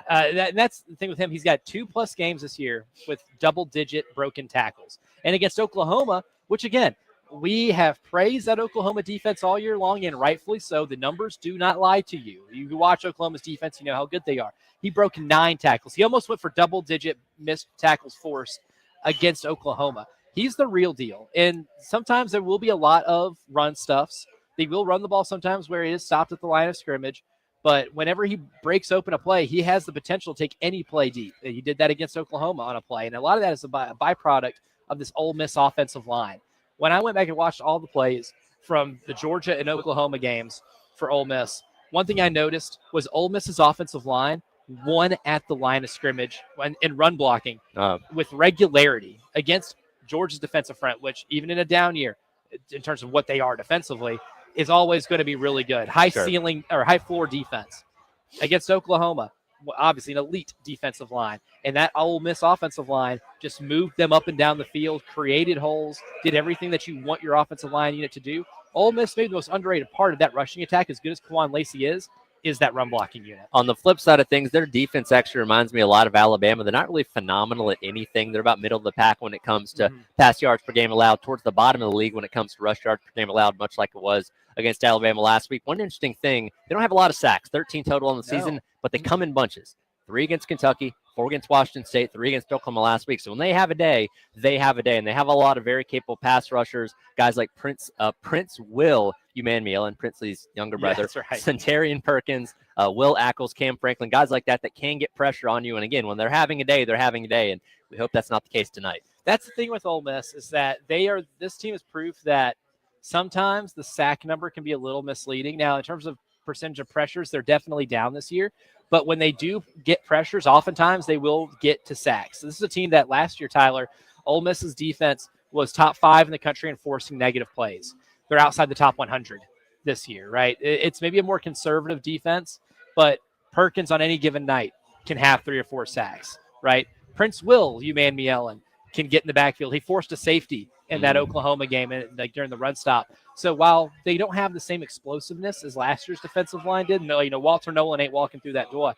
Speaker 2: that's the thing with him. He's got 2+ games this year with double-digit broken tackles. And against Oklahoma, which, again, we have praised that Oklahoma defense all year long, and rightfully so. The numbers do not lie to you. You watch Oklahoma's defense, you know how good they are. He broke 9 tackles. He almost went for double-digit missed tackles forced against Oklahoma. He's the real deal. And sometimes there will be a lot of run stuffs. They will run the ball sometimes where he is stopped at the line of scrimmage. But whenever he breaks open a play, he has the potential to take any play deep. He did that against Oklahoma on a play. And a lot of that is a byproduct of this Ole Miss offensive line. When I went back and watched all the plays from the Georgia and Oklahoma games for Ole Miss, one thing I noticed was Ole Miss's offensive line won at the line of scrimmage in run blocking with regularity against Georgia's defensive front, which even in a down year, in terms of what they are defensively, is always going to be really good. High ceiling or high floor defense. Against Oklahoma, obviously an elite defensive line. And that Ole Miss offensive line just moved them up and down the field, created holes, did everything that you want your offensive line unit to do. Ole Miss, maybe the most underrated part of that rushing attack, as good as Kawan Lacey is that run blocking unit.
Speaker 1: On the flip side of things, their defense actually reminds me a lot of Alabama. They're not really phenomenal at anything. They're about middle of the pack when it comes to pass yards per game allowed, towards the bottom of the league when it comes to rush yards per game allowed, much like it was against Alabama last week. One interesting thing, they don't have a lot of sacks, 13 total on the season, but they come in bunches. 3 against Kentucky, 4 against Washington State, 3 against Oklahoma last week. So when they have a day, they have a day. And they have a lot of very capable pass rushers, guys like Prince Will Umanmielen, Princely's younger brother, Centarian Perkins, Will Ackles, Cam Franklin, guys like that can get pressure on you. And again, when they're having a day, they're having a day. And we hope that's not the case tonight.
Speaker 2: That's the thing with Ole Miss, is that this team is proof that sometimes the sack number can be a little misleading. Now, in terms of percentage of pressures, they're definitely down this year. But when they do get pressures, oftentimes they will get to sacks. So this is a team that last year, Tyler, Ole Miss's defense was top 5 in the country in forcing negative plays. They're outside the top 100 this year, right? It's maybe a more conservative defense, but Perkins on any given night can have 3 or 4 sacks, right? Prince Will Umanmielen can get in the backfield. He forced a safety in that Oklahoma game during the run stop. So while they don't have the same explosiveness as last year's defensive line did, Walter Nolan ain't walking through that door,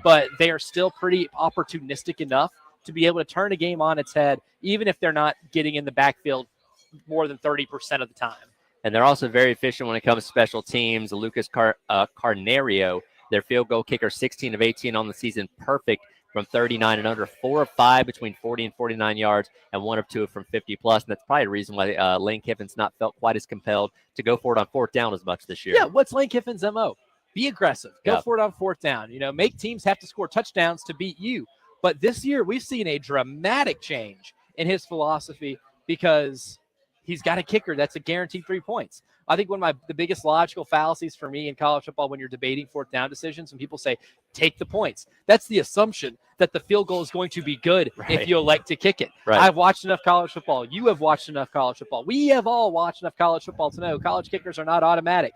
Speaker 2: but they are still pretty opportunistic enough to be able to turn a game on its head, even if they're not getting in the backfield more than 30% of the time.
Speaker 1: And they're also very efficient when it comes to special teams. Lucas Carnerio, their field goal kicker, 16 of 18 on the season, perfect from 39 and under, 4 of 5 between 40 and 49 yards, and 1 of 2 from 50 plus. And that's probably a reason why Lane Kiffin's not felt quite as compelled to go for it on 4th down as much this year.
Speaker 2: Yeah, what's Lane Kiffin's MO? Be aggressive. Go for it on 4th down. Make teams have to score touchdowns to beat you. But this year, we've seen a dramatic change in his philosophy, because he's got a kicker that's a guaranteed 3 points. I think one of the biggest logical fallacies for me in college football when you're debating fourth down decisions, when people say, take the points, that's the assumption that the field goal is going to be good if you elect to kick it.
Speaker 1: Right.
Speaker 2: I've watched enough college football. You have watched enough college football. We have all watched enough college football to know college kickers are not automatic.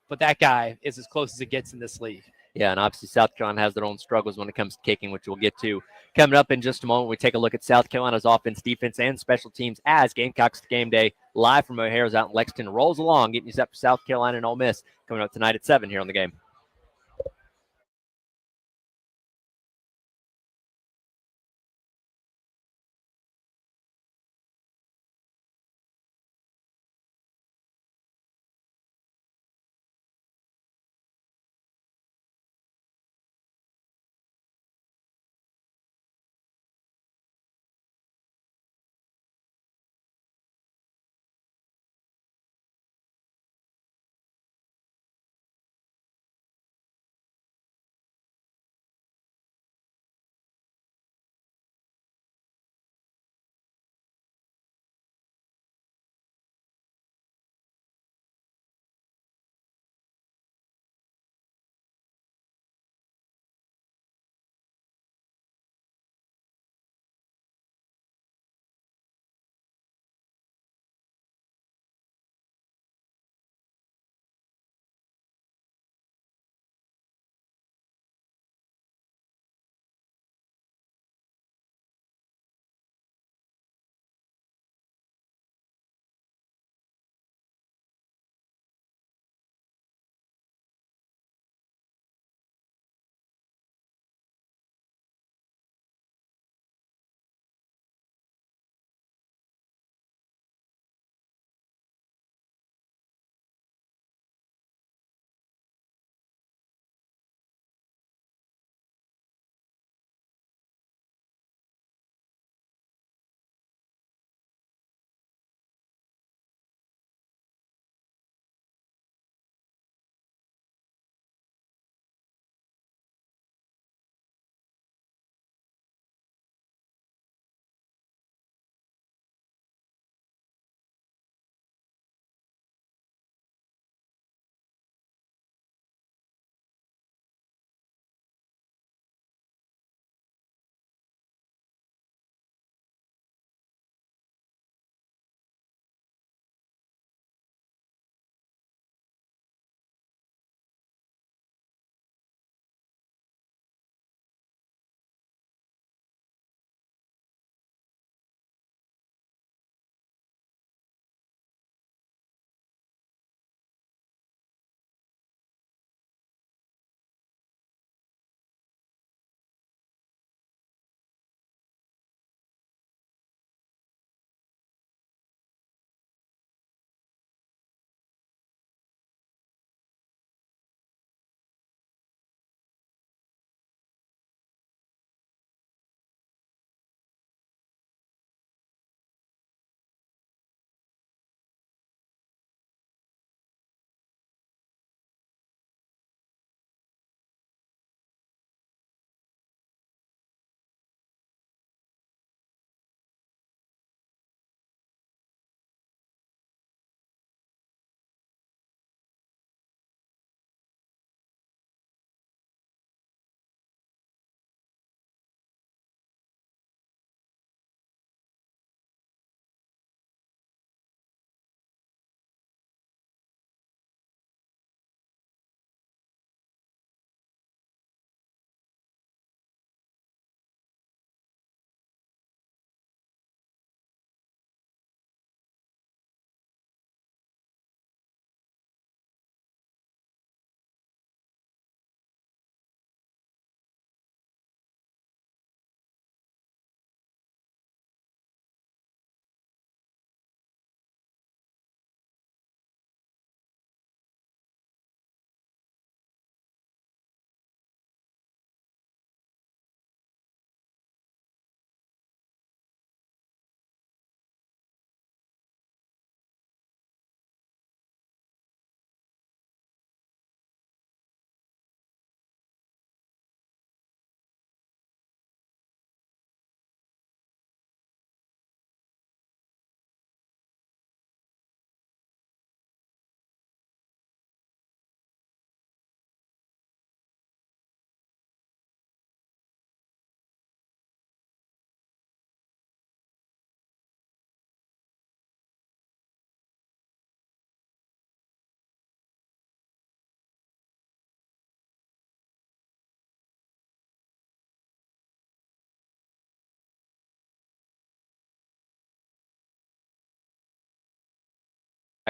Speaker 2: But that guy is as close as it gets in this league.
Speaker 1: Yeah, and obviously South Carolina has their own struggles when it comes to kicking, which we'll get to coming up in just a moment. We take a look at South Carolina's offense, defense, and special teams as Gamecocks Game Day live from O'Hara's out in Lexington rolls along, getting you set for South Carolina and Ole Miss coming up tonight at 7 here on the game.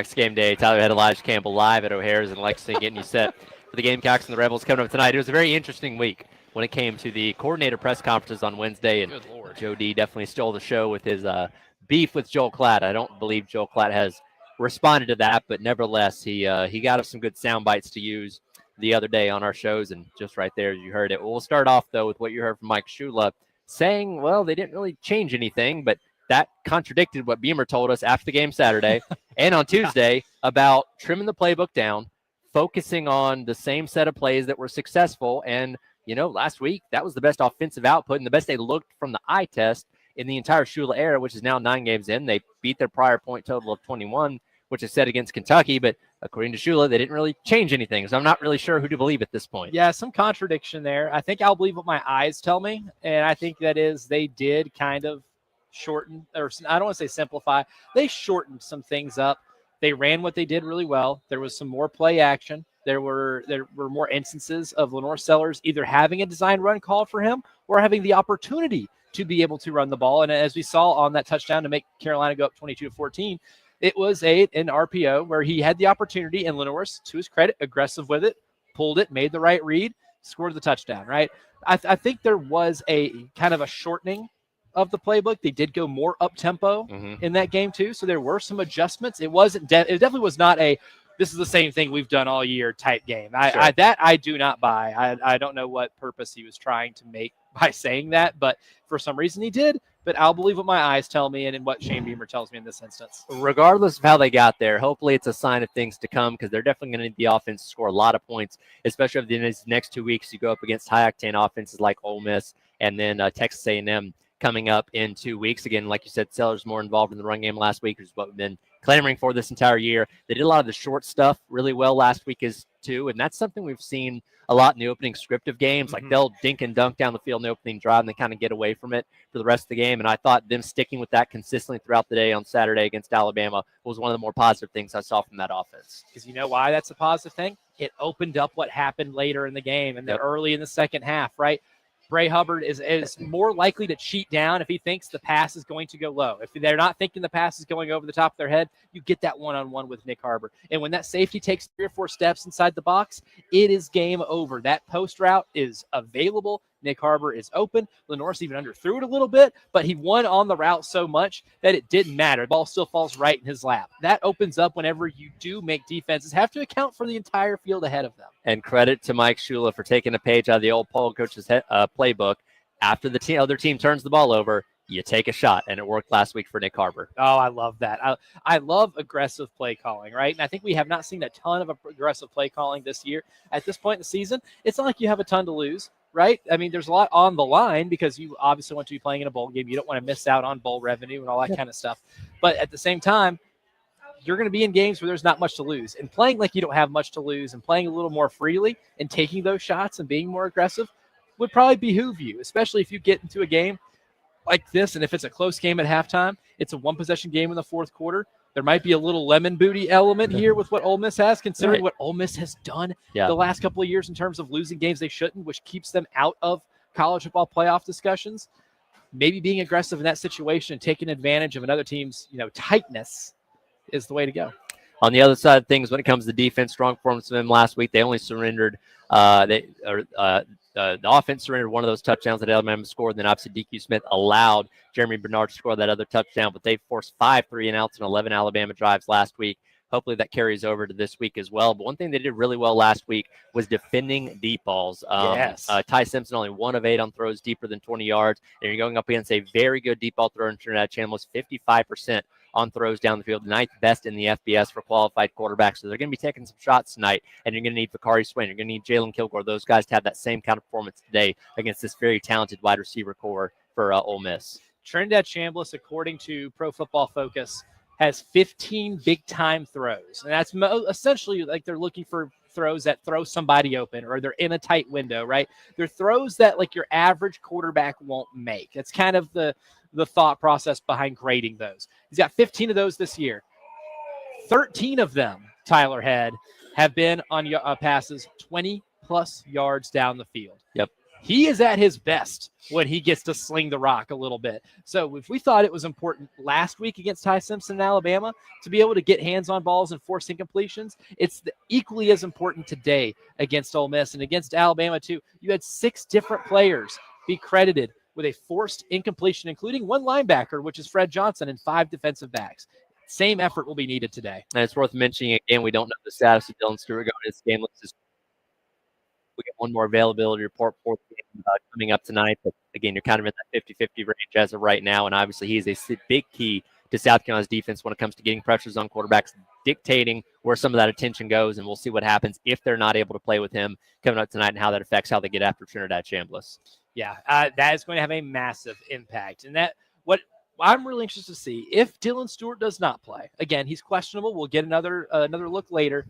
Speaker 1: Next game day, Tyler had Elijah Campbell live at O'Hare's in Lexington getting you set for the Gamecocks and the Rebels coming up tonight. It was a very interesting week when it came to the coordinator press conferences on Wednesday, and Joe D definitely stole the show with his beef with Joel Klatt. I don't believe Joel Klatt has responded to that, but nevertheless, he got us some good sound bites to use the other day on our shows, and just right there, you heard it. We'll start off, though, with what you heard from Mike Shula saying, well, they didn't really change anything, but that contradicted what Beamer told us after the game Saturday and on Tuesday about trimming the playbook down, focusing on the same set of plays that were successful. And, last week, that was the best offensive output and the best they looked from the eye test in the entire Shula era, which is now 9 games in. They beat their prior point total of 21, which is set against Kentucky. But according to Shula, they didn't really change anything. So I'm not really sure who to believe at this point.
Speaker 2: Yeah, some contradiction there. I think I'll believe what my eyes tell me. And I think that is they did kind of shorten, or I don't want to say simplify. They shortened some things up. They ran what they did really well. There was some more play action. There were more instances of Lenore Sellers either having a design run call for him or having the opportunity to be able to run the ball. And as we saw on that touchdown to make Carolina go up 22-14, it was an RPO where he had the opportunity, and Lenore's, to his credit, aggressive with it, pulled it, made the right read, scored the touchdown, right? I think there was a kind of a shortening of the playbook. They did go more up tempo in that game too, so there were some adjustments. It definitely was not a this is the same thing we've done all year type game. I do not buy. I don't know what purpose he was trying to make by saying that, but for some reason he did. But I'll believe what my eyes tell me and what Shane Beamer tells me in this instance.
Speaker 1: Regardless of how they got there, hopefully it's a sign of things to come, because they're definitely going to need the offense to score a lot of points, especially in these next 2 weeks. You go up against high-octane offenses like Ole Miss and then Texas A&M coming up in 2 weeks. Again, like you said, Sellers more involved in the run game last week, which is what we've been clamoring for this entire year. They did a lot of the short stuff really well last week too, and that's something we've seen a lot in the opening script of games. Like they'll dink and dunk down the field in the opening drive and they kind of get away from it for the rest of the game. And I thought them sticking with that consistently throughout the day on Saturday against Alabama was one of the more positive things I saw from that offense.
Speaker 2: Because you know why that's a positive thing? It opened up what happened later in the game and early in the second half, right? Bray Hubbard is more likely to cheat down if he thinks the pass is going to go low. If they're not thinking the pass is going over the top of their head, you get that one-on-one with Nick Harbor. And when that safety takes 3 or 4 steps inside the box, it is game over. That post route is available. Nick Harbor is open. Lenore's even underthrew it a little bit, but he won on the route so much that it didn't matter. The ball still falls right in his lap. That opens up whenever you do make defenses have to account for the entire field ahead of them.
Speaker 1: And credit to Mike Shula for taking a page out of the old Paul coach's playbook. After the other team turns the ball over, you take a shot, and it worked last week for Nick Harbor.
Speaker 2: Oh, I love that. I love aggressive play calling, right? And I think we have not seen a ton of aggressive play calling this year. At this point in the season, it's not like you have a ton to lose, right? I mean, there's a lot on the line because you obviously want to be playing in a bowl game. You don't want to miss out on bowl revenue and all that kind of stuff. But at the same time, you're going to be in games where there's not much to lose. And playing like you don't have much to lose and playing a little more freely and taking those shots and being more aggressive would probably behoove you, especially if you get into a game like this. And if it's a close game at halftime, it's a 1-possession game in the fourth quarter. There might be a little lemon booty element here with what Ole Miss has, considering what Ole Miss has done the last couple of years in terms of losing games they shouldn't, which keeps them out of college football playoff discussions. Maybe being aggressive in that situation and taking advantage of another team's, tightness is the way to go.
Speaker 1: On the other side of things, when it comes to defense, strong performance from them last week. They only surrendered the offense surrendered one of those touchdowns that Alabama scored, and then obviously DQ Smith allowed Jeremy Bernard to score that other touchdown, but they forced 5 3-and-outs and 11 Alabama drives last week. Hopefully that carries over to this week as well. But one thing they did really well last week was defending deep balls. Ty Simpson only 1 of 8 on throws deeper than 20 yards, and you're going up against a very good deep ball thrower in Trinidad Chan, almost 55% on throws down the field, 9th best in the FBS for qualified quarterbacks. So they're going to be taking some shots tonight, and you're going to need Bakari Swain. You're going to need Jalen Kilgore, those guys to have that same kind of performance today against this very talented wide receiver core for Ole Miss.
Speaker 2: Trinidad Chambliss, according to Pro Football Focus, has 15 big-time throws. And that's essentially like they're looking for throws that throw somebody open or they're in a tight window, right? They're throws that like your average quarterback won't make. That's kind of the thought process behind grading those. He's got 15 of those this year. 13 of them, Tyler Head, have been on passes 20-plus yards down the field.
Speaker 1: Yep.
Speaker 2: he is at his best when he gets to sling the rock a little bit. So if we thought it was important last week against Ty Simpson in Alabama to be able to get hands on balls and force incompletions, it's equally as important today against Ole Miss and against Alabama too. You had 6 different players be credited with a forced incompletion, including one linebacker, which is Fred Johnson, and 5 defensive backs. Same effort will be needed today.
Speaker 1: And it's worth mentioning again, we don't know the status of Dylan Stewart going to this game. Let's just we get one more availability report for the game coming up tonight. But again, you're kind of in that 50-50 range as of right now. And obviously, he is a big key to South Carolina's defense when it comes to getting pressures on quarterbacks, dictating where some of that attention goes. And we'll see what happens if they're not able to play with him coming up tonight and how that affects how they get after Trinidad Chambliss.
Speaker 2: Yeah, that is going to have a massive impact. And that what I'm really interested to see if Dylan Stewart does not play. Again, he's questionable. We'll get another look later.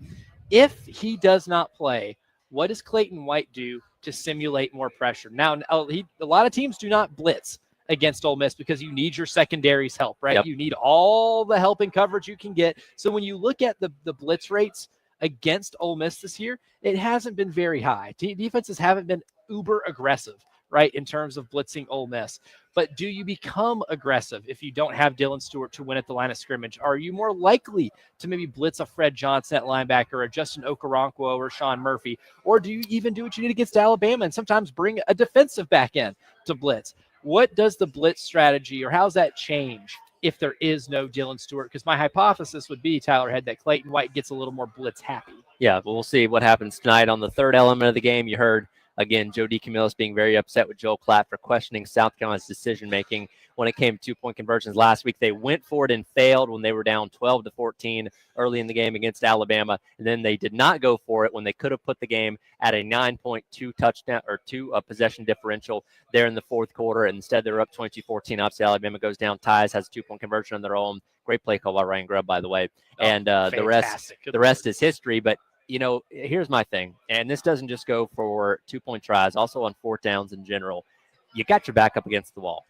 Speaker 2: If he does not play, what does Clayton White do to simulate more pressure? Now, a lot of teams do not blitz against Ole Miss because you need your secondary's help, right?
Speaker 1: Yep.
Speaker 2: You need all the help and coverage you can get. So when you look at the blitz rates against Ole Miss this year, it hasn't been very high. Defenses haven't been uber aggressive, right, in terms of blitzing Ole Miss. But do you become aggressive if you don't have Dylan Stewart to win at the line of scrimmage? Are you more likely to maybe blitz a Fred Johnson at linebacker or Justin Okoronkwo or Sean Murphy? Or do you even do what you need against Alabama and sometimes bring a defensive back in to blitz? What does the blitz strategy or how's that change if there is no Dylan Stewart? Because my hypothesis would be, Tyler Head, that Clayton White gets a little more blitz happy.
Speaker 1: Yeah, but we'll see what happens tonight on the third element of the game. You heard again, Joe DeCamillis being very upset with Joel Klatt for questioning South Carolina's decision-making when it came to 2-point conversions last week. They went for it and failed when they were down 12-14 early in the game against Alabama, and then they did not go for it when they could have put the game at a 9.2 touchdown or 2 possession differential there in the fourth quarter. And instead, they were up 22-14. Obviously, Alabama goes down, ties, has a 2-point conversion on their own. Great play call by Ryan Grubb, by the way. And the rest is history. But you know, here's my thing, and this doesn't just go for 2-point tries, also on 4th downs in general. You got your back up against the wall.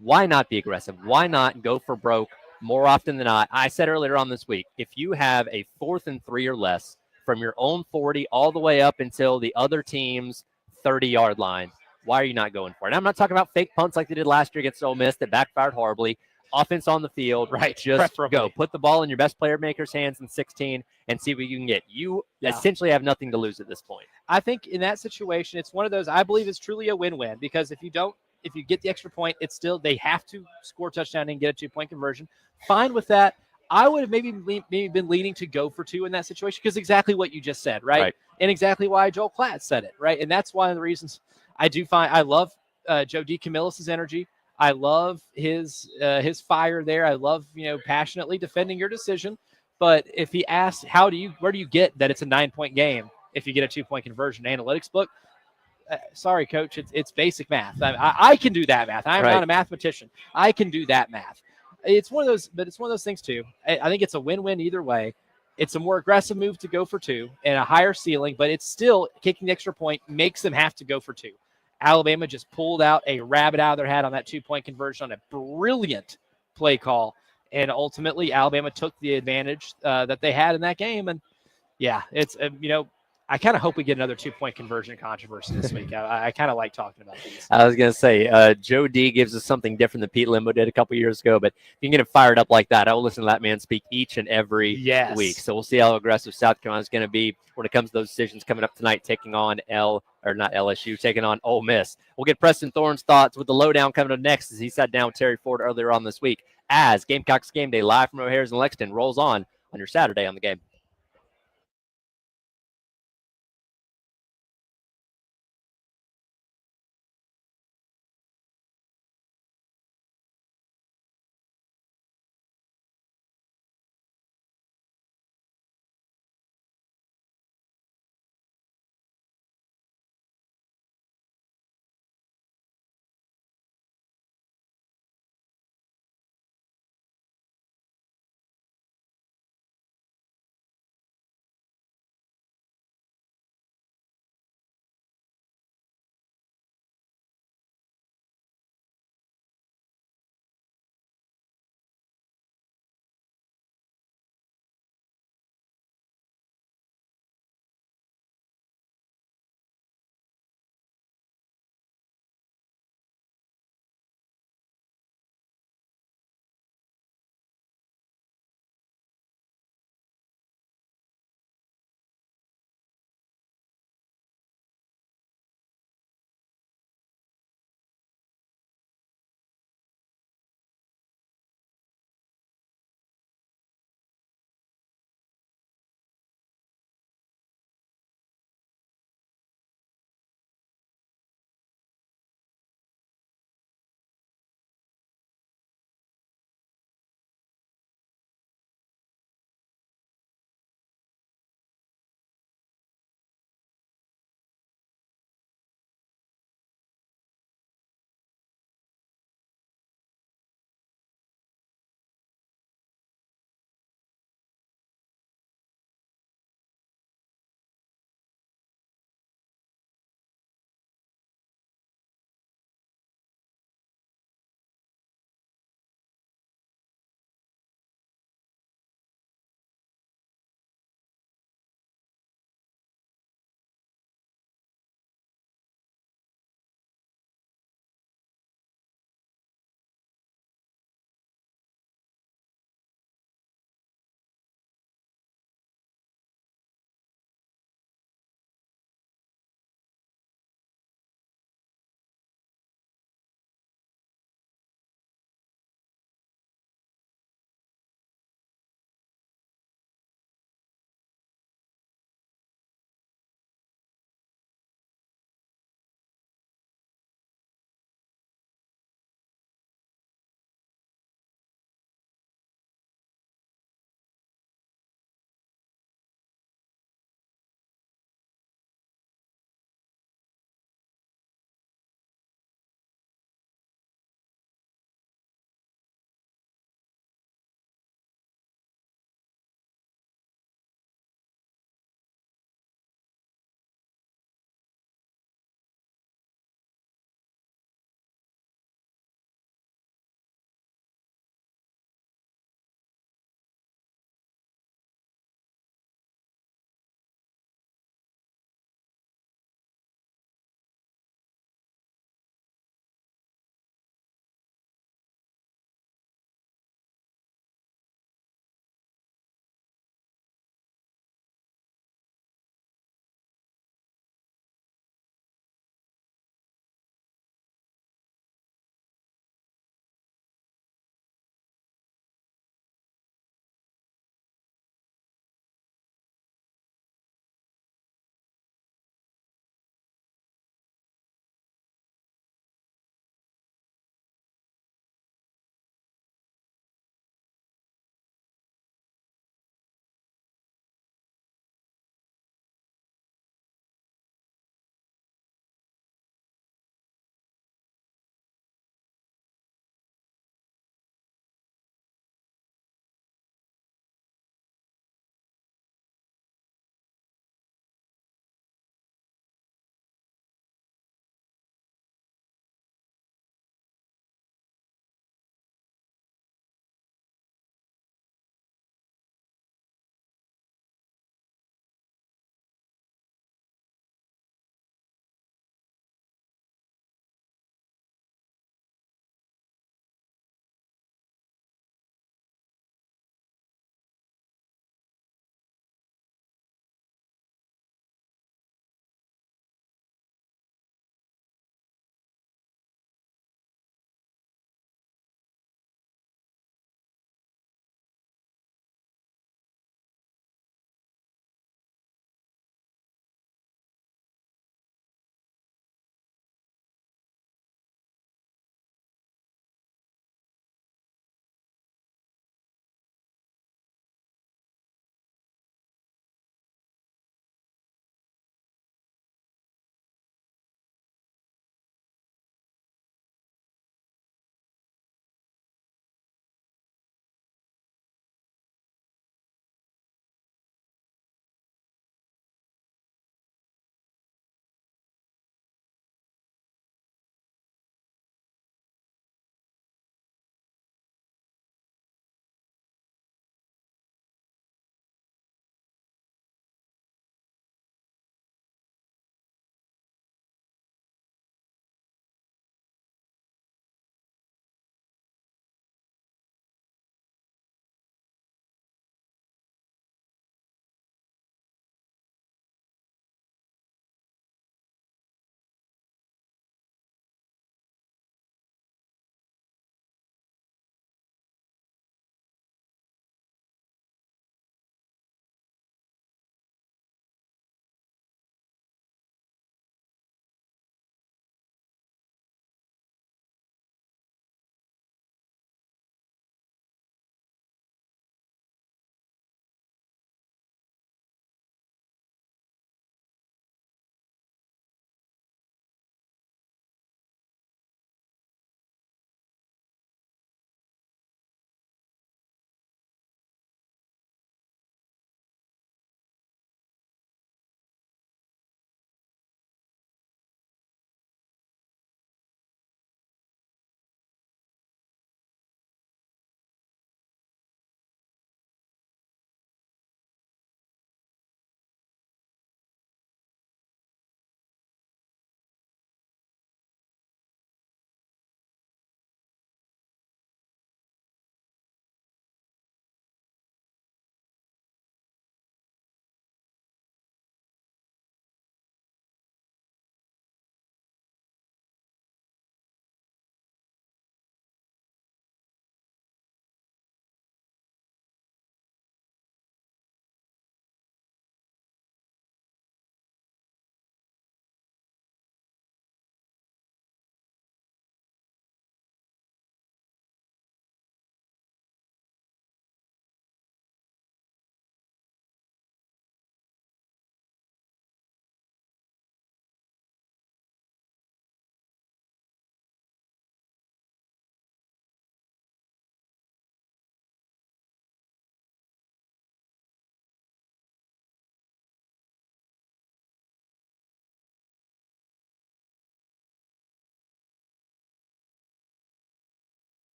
Speaker 1: Why not be aggressive? Why not go for broke more often than not? I said earlier on this week, if you have a 4th and 3 or less from your own 40 all the way up until the other team's 30-yard line, why are you not going for it? And I'm not talking about fake punts like they did last year against Ole Miss that backfired horribly. Offense on the field,
Speaker 2: right?
Speaker 1: Just go. Put the ball in your best player maker's hands in 16 and see what you can get. You essentially have nothing to lose at this point.
Speaker 2: I think in that situation, it's one of those, I believe it's truly a win-win, because if you get the extra point, it's still, they have to score a touchdown and get a 2-point conversion. Fine with that. I would have maybe been leaning to go for 2 in that situation, because exactly what you just said, right? And exactly why Joel Klatt said it, right? And that's one of the reasons I love Joe DeCamillis' energy. I love his fire there. I love, passionately defending your decision. But if he asks, where do you get that it's a 9-point game if you get a 2-point conversion analytics book? Sorry, coach, it's basic math. I can do that math. I'm not a mathematician. I can do that math. It's one of those things too. I think it's a win-win either way. It's a more aggressive move to go for 2 and a higher ceiling, but it's still kicking the extra point makes them have to go for 2. Alabama just pulled out a rabbit out of their hat on that 2-point conversion on a brilliant play call. And ultimately, Alabama took the advantage that they had in that game. And, yeah, it's, I kind of hope we get another 2-point conversion controversy this week. I kind of like talking about these.
Speaker 1: I was going to say, Joe D gives us something different than Pete Limbo did a couple years ago, but if you can get him fired up like that, I will listen to that man speak each and every week. So we'll see how aggressive South Carolina is going to be when it comes to those decisions coming up tonight, taking on taking on Ole Miss. We'll get Preston Thorne's thoughts with the lowdown coming up next as he sat down with Terry Ford earlier on this week as Gamecocks Game Day live from O'Hare's in Lexington rolls on your Saturday on the Game.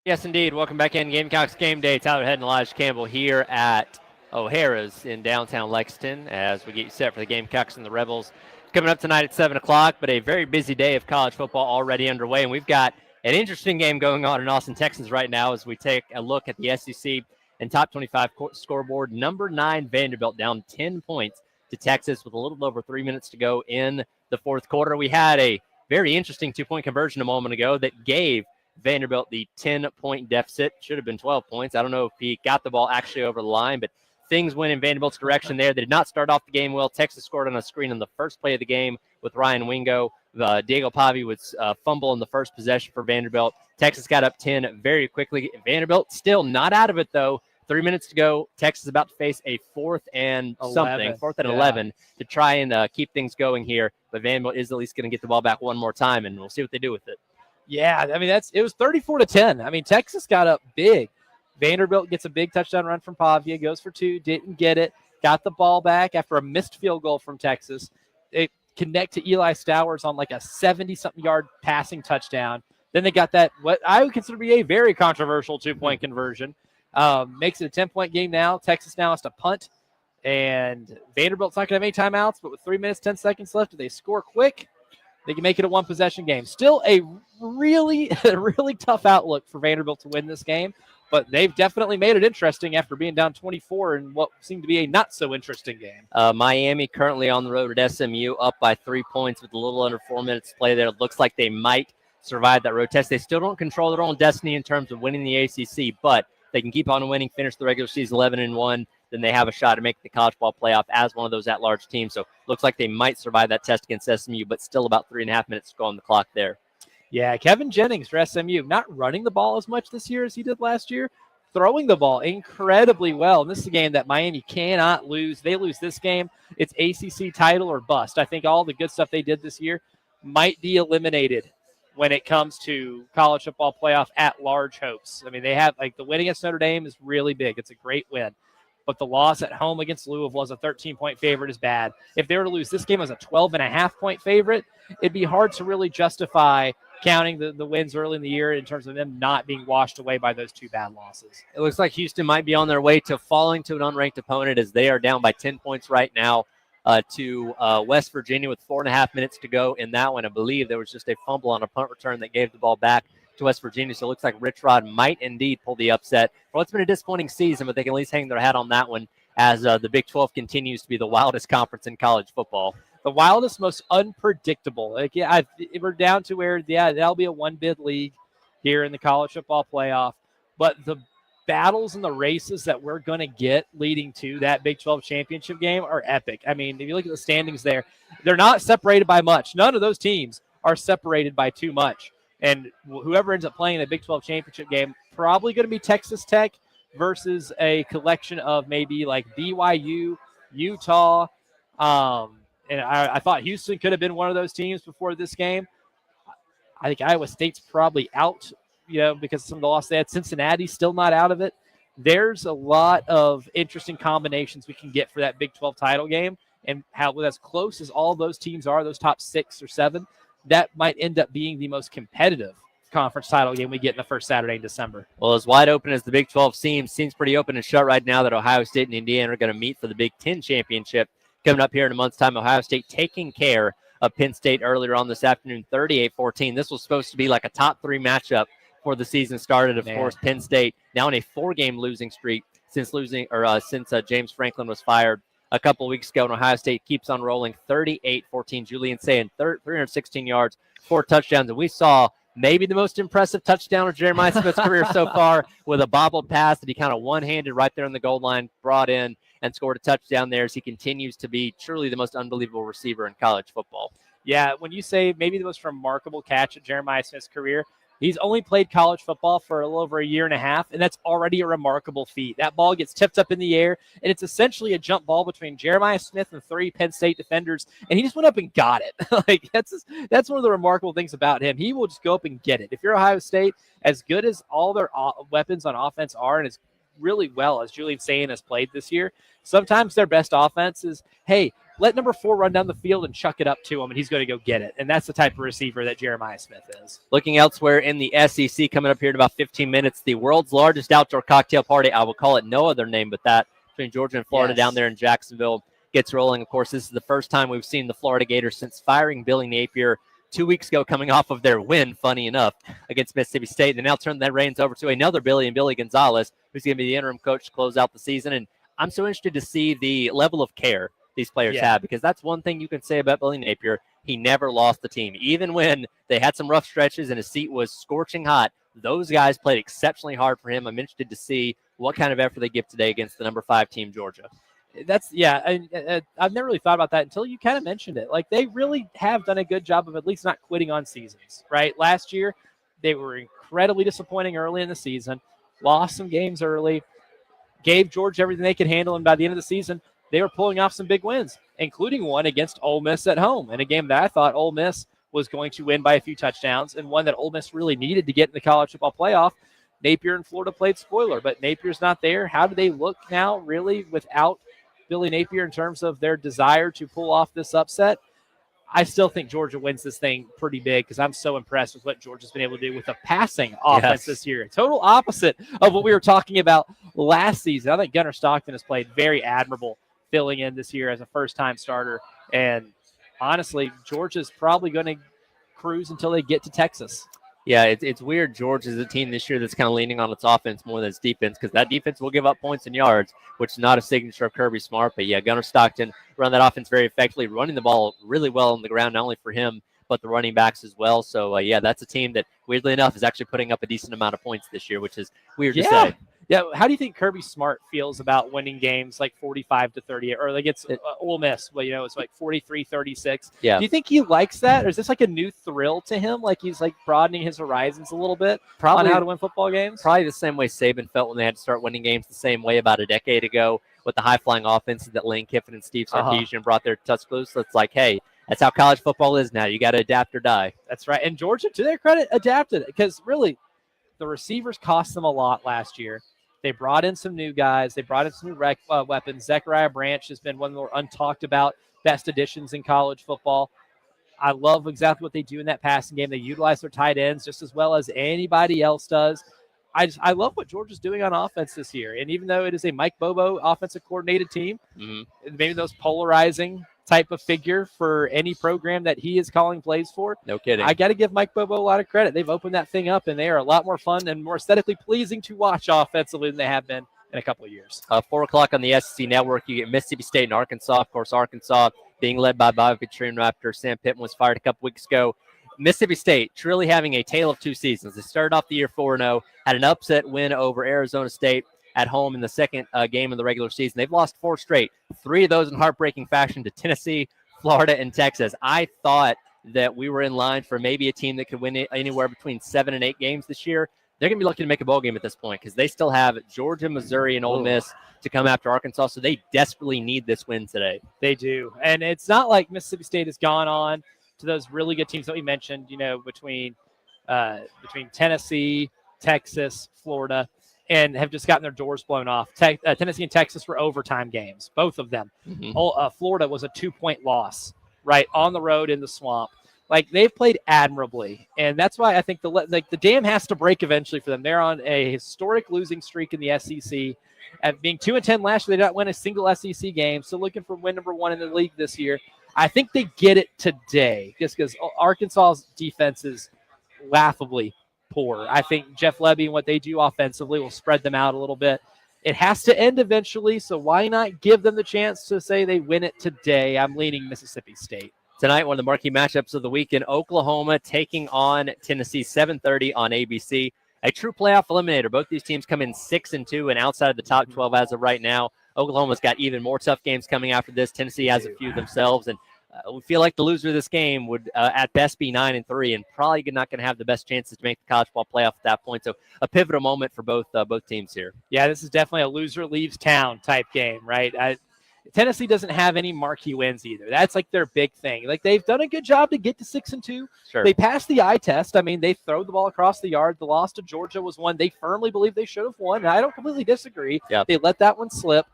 Speaker 1: Yes, indeed. Welcome back in Gamecocks Game Day. Tyler Head and Elijah Campbell here at O'Hara's in downtown Lexington as we get you set for the Gamecocks and the Rebels coming up tonight at 7 o'clock. But a very busy day of college football already underway. And we've got an interesting game going on in Austin, Texas right now as we take a look at the SEC and top 25 scoreboard. Number 9 Vanderbilt down 10 points to Texas with a little over 3 minutes to go in the fourth quarter. We had a very interesting 2-point conversion a moment ago that gave Vanderbilt the 10-point deficit. Should have been 12 points. I don't know if he got the ball actually over the line, but things went in Vanderbilt's direction there. They did not start off the game well. Texas scored on a screen on the first play of the game with Ryan Wingo. Diego Pavi was fumble in the first possession for Vanderbilt. Texas got up 10 very quickly. Vanderbilt still not out of it, though. 3 minutes to go. Texas is about to face a fourth and 11 to try and keep things going here. But Vanderbilt is at least going to get the ball back one more time, and we'll see what they do with it.
Speaker 2: Yeah, I mean, it was 34-10. I mean, Texas got up big. Vanderbilt gets a big touchdown run from Pavia, goes for 2, didn't get it, got the ball back after a missed field goal from Texas. They connect to Eli Stowers on like a 70-something yard passing touchdown. Then they got that, what I would consider to be a very controversial 2-point conversion. Makes it a 10-point game now. Texas now has to punt, and Vanderbilt's not going to have any timeouts, but with 3 minutes, 10 seconds left, if they score quick, they can make it a one-possession game. Still a really tough outlook for Vanderbilt to win this game, but they've definitely made it interesting after being down 24 in what seemed to be a not-so-interesting game.
Speaker 1: Miami currently on the road at SMU, up by 3 points with a little under 4 minutes to play there. It looks like they might survive that road test. They still don't control their own destiny in terms of winning the ACC, but they can keep on winning, finish the regular season 11-1, then they have a shot to make the college ball playoff as one of those at-large teams. So looks like they might survive that test against SMU, but still about 3.5 minutes to go on the clock there.
Speaker 2: Yeah, Kevin Jennings for SMU, not running the ball as much this year as he did last year, throwing the ball incredibly well. And this is a game that Miami cannot lose. They lose this game, it's ACC title or bust. I think all the good stuff they did this year might be eliminated when it comes to college football playoff at-large hopes. I mean, they have, like, the win against Notre Dame is really big. It's a great win. But the loss at home against Louisville as a 13-point favorite is bad. If they were to lose this game as a 12.5-point favorite, it'd be hard to really justify counting the wins early in the year in terms of them not being washed away by those 2 bad losses.
Speaker 1: It looks like Houston might be on their way to falling to an unranked opponent as they are down by 10 points right now to West Virginia with 4.5 minutes to go in that one. I believe there was just a fumble on a punt return that gave the ball back to West Virginia, so it looks like Rich Rod might indeed pull the upset for what's been a disappointing season, but they can at least hang their hat on that one as the Big 12 continues to be the wildest conference in college football.
Speaker 2: The wildest, most unpredictable. Like, yeah, we're down to where, yeah, that'll be a one-bid league here in the college football playoff, but the battles and the races that we're going to get leading to that Big 12 championship game are epic. I mean, if you look at the standings there, they're not separated by much. None of those teams are separated by too much. And whoever ends up playing the Big 12 championship game, probably going to be Texas Tech versus a collection of maybe like BYU, Utah. And I thought Houston could have been one of those teams before this game. I think Iowa State's probably out, because of some of the loss they had. Cincinnati still not out of it. There's a lot of interesting combinations we can get for that Big 12 title game. And how, as close as all those teams are, those top 6 or 7, that might end up being the most competitive conference title game we get in the first Saturday in December.
Speaker 1: Well, as wide open as the Big 12 seems pretty open and shut right now that Ohio State and Indiana are going to meet for the Big 10 championship coming up here in a month's time. Ohio State taking care of Penn State earlier on this afternoon, 38-14. This was supposed to be like a top 3 matchup before the season started. Of course, Penn State now on a 4-game losing streak since James Franklin was fired a couple weeks ago, and Ohio State keeps on rolling 38-14. Julian Sayin, 316 yards, 4 touchdowns, and we saw maybe the most impressive touchdown of Jeremiah Smith's career so far with a bobbled pass that he kind of one-handed right there on the goal line, brought in and scored a touchdown there as he continues to be truly the most unbelievable receiver in college football.
Speaker 2: Yeah, when you say maybe the most remarkable catch of Jeremiah Smith's career, he's only played college football for a little over a year and a half, and that's already a remarkable feat. That ball gets tipped up in the air, and it's essentially a jump ball between Jeremiah Smith and 3 Penn State defenders, and he just went up and got it. That's one of the remarkable things about him. He will just go up and get it. If you're Ohio State, as good as all their weapons on offense are, and as really well as Julian Sayin has played this year. Sometimes their best offense is, hey, let number 4 run down the field and chuck it up to him, and he's going to go get it. And that's the type of receiver that Jeremiah Smith is.
Speaker 1: Looking elsewhere in the SEC, coming up here in about 15 minutes, the world's largest outdoor cocktail party. I will call it no other name but that, between Georgia and Florida down there in Jacksonville, gets rolling. Of course, this is the first time we've seen the Florida Gators since firing Billy Napier 2 weeks ago, coming off of their win, funny enough, against Mississippi State. They now turn that reins over to another Billy and Billy Gonzalez, who's going to be the interim coach to close out the season. And I'm so interested to see the level of care these players have, because that's one thing you can say about Billy Napier. He never lost the team. Even when they had some rough stretches and his seat was scorching hot, those guys played exceptionally hard for him. I'm interested to see what kind of effort they give today against the number 5 team, Georgia.
Speaker 2: I've never really thought about that until you kind of mentioned it. Like, they really have done a good job of at least not quitting on seasons, right? Last year, they were incredibly disappointing early in the season, lost some games early, gave Georgia everything they could handle, and by the end of the season, they were pulling off some big wins, including one against Ole Miss at home, in a game that I thought Ole Miss was going to win by a few touchdowns, and one that Ole Miss really needed to get in the college football playoff. Napier and Florida played spoiler, but Napier's not there. How do they look now, really, without Billy Napier in terms of their desire to pull off this upset? I still think Georgia wins this thing pretty big, because I'm so impressed with what Georgia's been able to do with a passing offense this year. Total opposite of what we were talking about last season. I think Gunnar Stockton has played very admirable filling in this year as a first-time starter. And honestly, Georgia's probably going to cruise until they get to Texas.
Speaker 1: Yeah, it's weird. Georgia's a team this year that's kind of leaning on its offense more than its defense, because that defense will give up points and yards, which is not a signature of Kirby Smart. But yeah, Gunnar Stockton run that offense very effectively, running the ball really well on the ground, not only for him, but the running backs as well. So yeah, that's a team that, weirdly enough, is actually putting up a decent amount of points this year, which is weird to say.
Speaker 2: Yeah, how do you think Kirby Smart feels about winning games like 45-38, or like it's Ole Miss? Well, it's like 43-36.
Speaker 1: Yeah.
Speaker 2: Do you think he likes that, or is this like a new thrill to him? Like he's like broadening his horizons a little bit on how to win football games?
Speaker 1: Probably the same way Saban felt when they had to start winning games the same way about a decade ago with the high-flying offenses that Lane Kiffin and Steve Sarkisian brought their Tuscaloosa. So it's like, hey, that's how college football is now. You got to adapt or die.
Speaker 2: That's right. And Georgia, to their credit, adapted, because really the receivers cost them a lot last year. They brought in some new guys. They brought in some new weapons. Zechariah Branch has been one of the more untalked about best additions in college football. I love exactly what they do in that passing game. They utilize their tight ends just as well as anybody else does. I love what Georgia's doing on offense this year. And even though it is a Mike Bobo offensive coordinated team, maybe those polarizing type of figure for any program that he is calling plays for.
Speaker 1: No kidding.
Speaker 2: I got to give Mike Bobo a lot of credit. They've opened that thing up, and they are a lot more fun and more aesthetically pleasing to watch offensively than they have been in a couple of years.
Speaker 1: 4 o'clock on the SEC Network, you get Mississippi State and Arkansas. Of course, Arkansas being led by Bobby Petrino after Sam Pittman was fired a couple weeks ago. Mississippi State truly having a tale of two seasons. They started off the year 4-0, had an upset win over Arizona State at home in the second game of the regular season. They've lost 4 straight, 3 of those in heartbreaking fashion to Tennessee, Florida, and Texas. I thought that we were in line for maybe a team that could win anywhere between 7 and 8 games this year. They're going to be looking to make a bowl game at this point, because they still have Georgia, Missouri, and Ole Miss to come after Arkansas, so they desperately need this win today.
Speaker 2: They do. And it's not like Mississippi State has gone on to those really good teams that we mentioned, between Tennessee, Texas, Florida, and have just gotten their doors blown off. Tennessee and Texas were overtime games, both of them. Florida was a 2-point loss, right, on the road in the swamp. Like, they've played admirably, and that's why I think the dam has to break eventually for them. They're on a historic losing streak in the SEC. At being 2-10 last year, they did not win a single SEC game, so looking for win number 1 in the league this year. I think they get it today, just because Arkansas's defense is laughably poor. I think Jeff Lebby and what they do offensively will spread them out a little bit. It has to end eventually, so why not give them the chance to say they win it today? I'm leaning Mississippi State.
Speaker 1: Tonight, one of the marquee matchups of the weekend, Oklahoma taking on Tennessee, 7:30 on ABC. A true playoff eliminator. Both these teams come in 6-2 and outside of the top 12 as of right now. Oklahoma's got even more tough games coming after this. Tennessee has a few themselves, and we feel like the loser of this game would at best be 9-3 and probably not going to have the best chances to make the college ball playoff at that point. So a pivotal moment for both teams here.
Speaker 2: Yeah, this is definitely a loser leaves town type game, right? Tennessee doesn't have any marquee wins either. That's like their big thing. Like they've done a good job to get to 6-2.
Speaker 1: Sure.
Speaker 2: They passed the eye test. I mean, they throw the ball across the yard. The loss to Georgia was one they firmly believe they should have won. And I don't completely disagree.
Speaker 1: Yep.
Speaker 2: They let that one slip.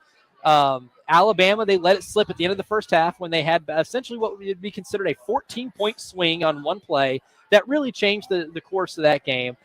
Speaker 2: Alabama, they let it slip at the end of the first half when they had essentially what would be considered a 14-point swing on one play that really changed the course of that game.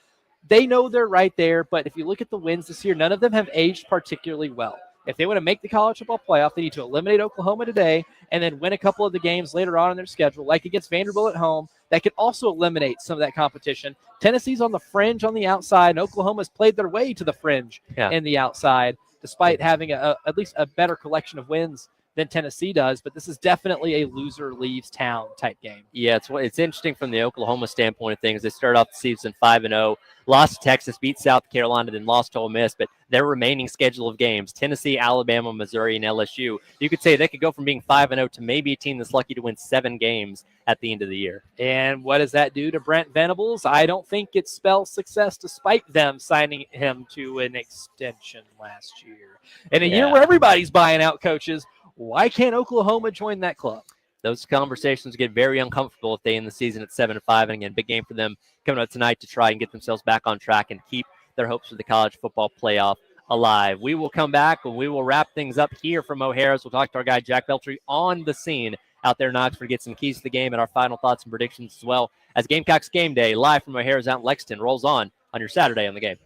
Speaker 2: They know they're right there, but if you look at the wins this year, none of them have aged particularly well. If they want to make the college football playoff, they need to eliminate Oklahoma today and then win a couple of the games later on in their schedule, like against Vanderbilt at home. That could also eliminate some of that competition. Tennessee's on the fringe on the outside, and Oklahoma's played their way to the fringe in the outside, despite having at least a better collection of wins than Tennessee does. But this is definitely a loser leaves town type game.
Speaker 1: Yeah, it's interesting from the Oklahoma standpoint of things. They started off the season 5-0, lost to Texas, beat South Carolina, then lost to Ole Miss. But their remaining schedule of games: Tennessee, Alabama, Missouri, and LSU. You could say they could go from being 5-0 to maybe a team that's lucky to win 7 games at the end of the year.
Speaker 2: And what does that do to Brent Venables? I don't think it spells success, despite them signing him to an extension last year. In a year where everybody's buying out coaches, why can't Oklahoma join that club?
Speaker 1: Those conversations get very uncomfortable if they end the season at 7-5. And again, big game for them coming up tonight to try and get themselves back on track and keep their hopes for the college football playoff alive. We will come back and we will wrap things up here from O'Hara's. We'll talk to our guy Jack Beltry on the scene out there in Oxford, get some keys to the game and our final thoughts and predictions as well as Gamecocks Game Day live from O'Hara's out in Lexington rolls on your Saturday on the Game.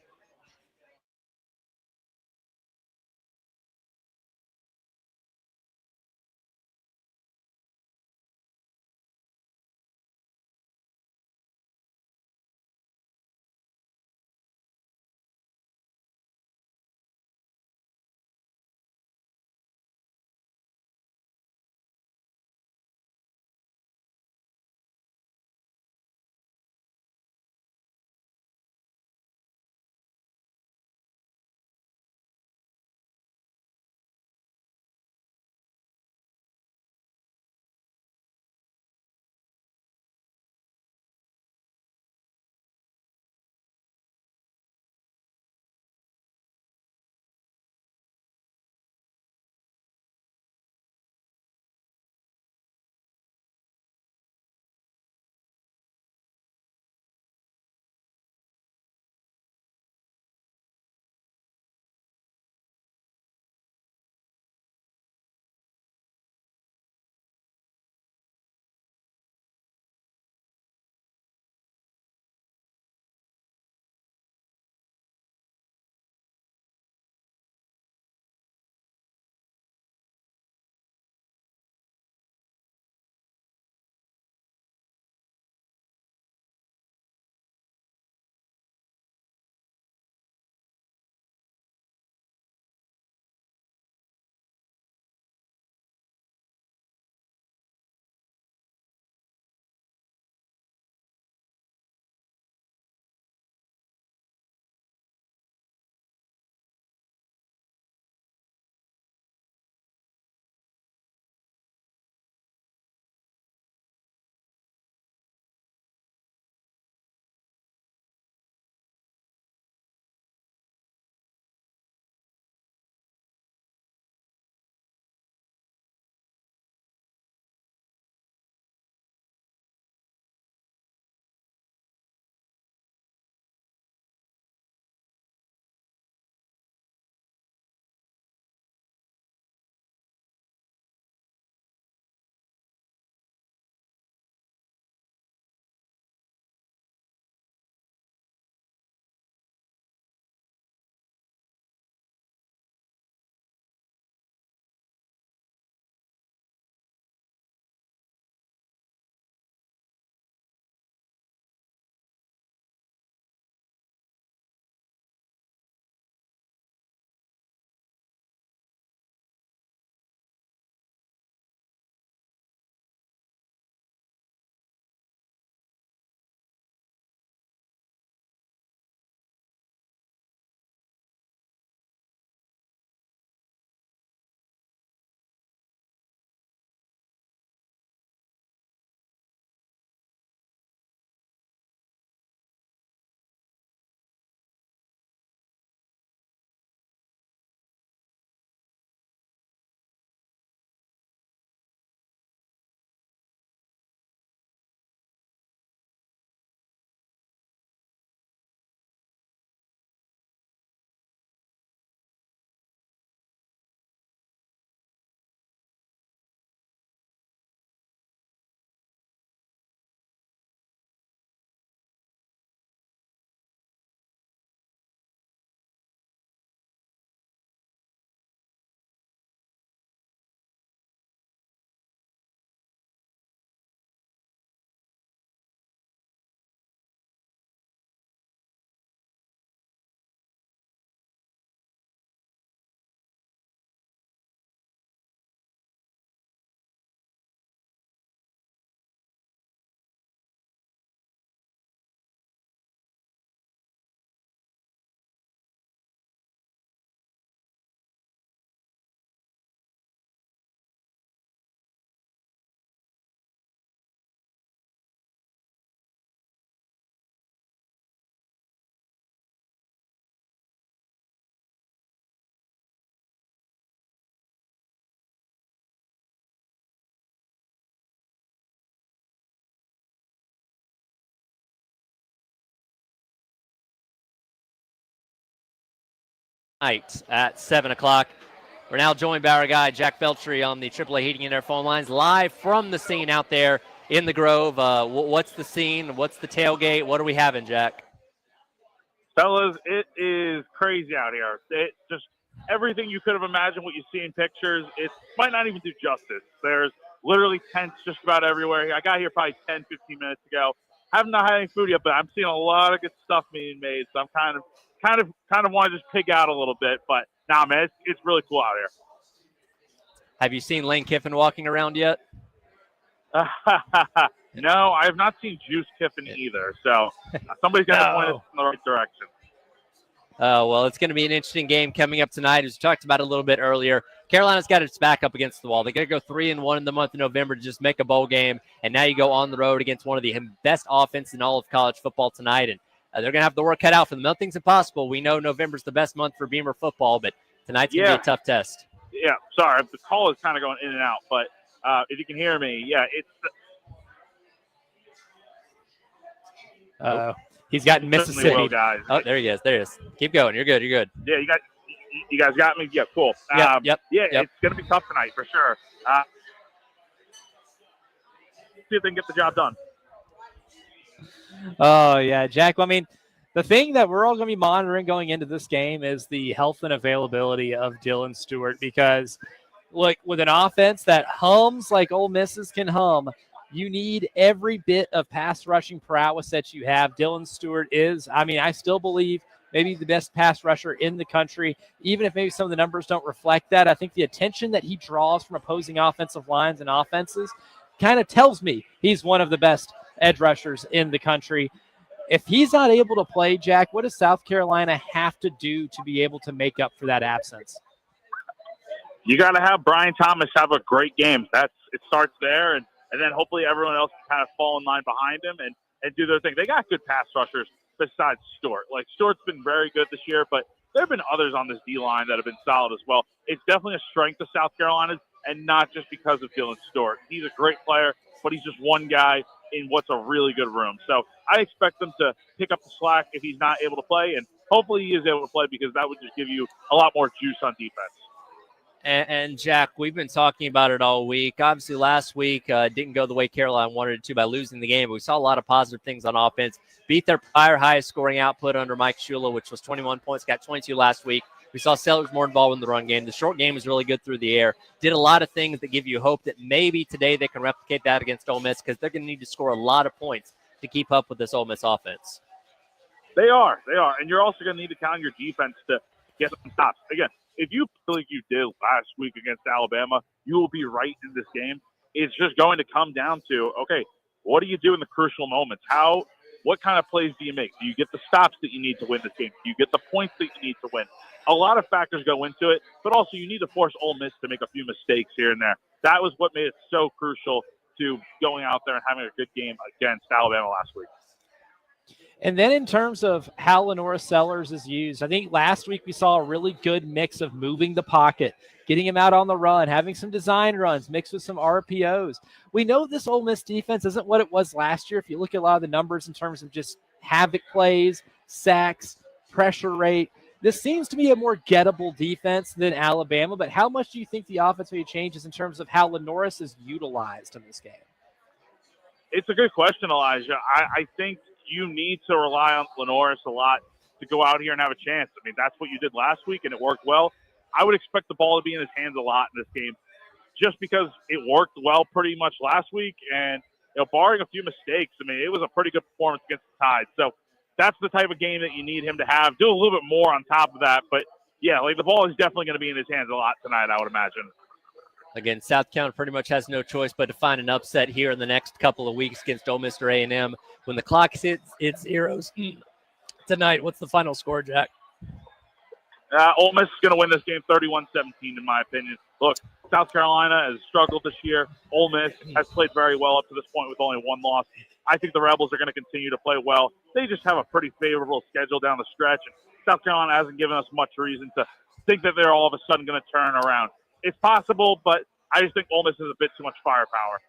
Speaker 1: Tonight at 7 o'clock. We're now joined by our guy, Jack Feltry, on the AAA Heating and Air phone lines, live from the scene out there in the Grove. What's the scene? What's the tailgate? What are we having, Jack?
Speaker 7: Fellas, it is crazy out here. It just everything you could have imagined, what you see in pictures, it might not even do justice. There's literally tents just about everywhere. I got here probably 10, 15 minutes ago. Haven't not had any food yet, but I'm seeing a lot of good stuff being made. So I'm kind of want to just pig out a little bit. But nah, man, it's really cool out here.
Speaker 1: Have you seen Lane Kiffin walking around yet?
Speaker 7: No, I have not seen Juice Kiffin either. So somebody's got to point us in the right direction.
Speaker 1: Well, it's going to be an interesting game coming up tonight. As we talked about a little bit earlier, Carolina's got its back up against the wall. They got to go 3-1 in the month of November to just make a bowl game, and now you go on the road against one of the best offense in all of college football tonight, and they're going to have the work cut out for them. Nothing's impossible. We know November's the best month for Beamer football, but tonight's going to be a tough test.
Speaker 7: Yeah, sorry, the call is kind of going in and out, but if you can hear me, yeah, it's.
Speaker 2: He's got Mississippi.
Speaker 7: Will, guys.
Speaker 1: Oh, there he is. There he is. Keep going. You're good. You're good.
Speaker 7: Yeah, you guys got me. Yeah, cool.
Speaker 1: Yep.
Speaker 7: It's going to be tough tonight for sure. See if they can get the job done.
Speaker 2: Oh, yeah, Jack. Well, I mean, the thing that we're all going to be monitoring going into this game is the health and availability of Dylan Stewart because, look, with an offense that hums like Ole Miss's can hum, you need every bit of pass rushing prowess that you have. Dylan Stewart is, I still believe maybe the best pass rusher in the country, even if maybe some of the numbers don't reflect that. I think the attention that he draws from opposing offensive lines and offenses kind of tells me he's one of the best edge rushers in the country. If he's not able to play, Jack, what does South Carolina have to do to be able to make up for that absence?
Speaker 7: You got to have Brian Thomas have a great game. It starts there, and then hopefully everyone else can kind of fall in line behind him and do their thing. They got good pass rushers besides Stewart. Like, Stewart's been very good this year, but there have been others on this D-line that have been solid as well. It's definitely a strength of South Carolina's, and not just because of Dylan Stewart. He's a great player, but he's just one guy in what's a really good room. So I expect them to pick up the slack if he's not able to play, and hopefully he is able to play because that would just give you a lot more juice on defense.
Speaker 1: And Jack, we've been talking about it all week. Obviously, last week didn't go the way Carolina wanted it to by losing the game, but we saw a lot of positive things on offense. Beat their prior highest scoring output under Mike Shula, which was 21 points, got 22 last week. We saw Sellers more involved in the run game. The short game was really good through the air. Did a lot of things that give you hope that maybe today they can replicate that against Ole Miss because they're going to need to score a lot of points to keep up with this Ole Miss offense.
Speaker 7: They are. And you're also going to need to count your defense to get some stops. Again, if you feel like you did last week against Alabama, you will be right in this game. It's just going to come down to, okay, what do you do in the crucial moments? What kind of plays do you make? Do you get the stops that you need to win this game? Do you get the points that you need to win? A lot of factors go into it, but also you need to force Ole Miss to make a few mistakes here and there. That was what made it so crucial to going out there and having a good game against Alabama last week.
Speaker 2: And then in terms of how Lenora Sellers is used, I think last week we saw a really good mix of moving the pocket, getting him out on the run, having some design runs mixed with some RPOs. We know this Ole Miss defense isn't what it was last year. If you look at a lot of the numbers in terms of just havoc plays, sacks, pressure rate, this seems to be a more gettable defense than Alabama. But how much do you think the offense maybe changes in terms of how Lenoris is utilized in this game?
Speaker 7: It's a good question, Elijah. I think you need to rely on Lenoris a lot to go out here and have a chance. I mean, that's what you did last week, and it worked well. I would expect the ball to be in his hands a lot in this game just because it worked well pretty much last week. And, barring a few mistakes, I mean, it was a pretty good performance against the Tide. So that's the type of game that you need him to have. Do a little bit more on top of that. But, yeah, the ball is definitely going to be in his hands a lot tonight, I would imagine.
Speaker 1: Again, South Carolina pretty much has no choice but to find an upset here in the next couple of weeks against Ole Miss or A&M. When the clock hits its zeros tonight, what's the final score, Jack?
Speaker 7: Ole Miss is going to win this game 31-17, in my opinion. Look, South Carolina has struggled this year. Ole Miss has played very well up to this point with only one loss. I think the Rebels are going to continue to play well. They just have a pretty favorable schedule down the stretch. And South Carolina hasn't given us much reason to think that they're all of a sudden going to turn around. It's possible, but I just think Ole Miss has a bit too much firepower.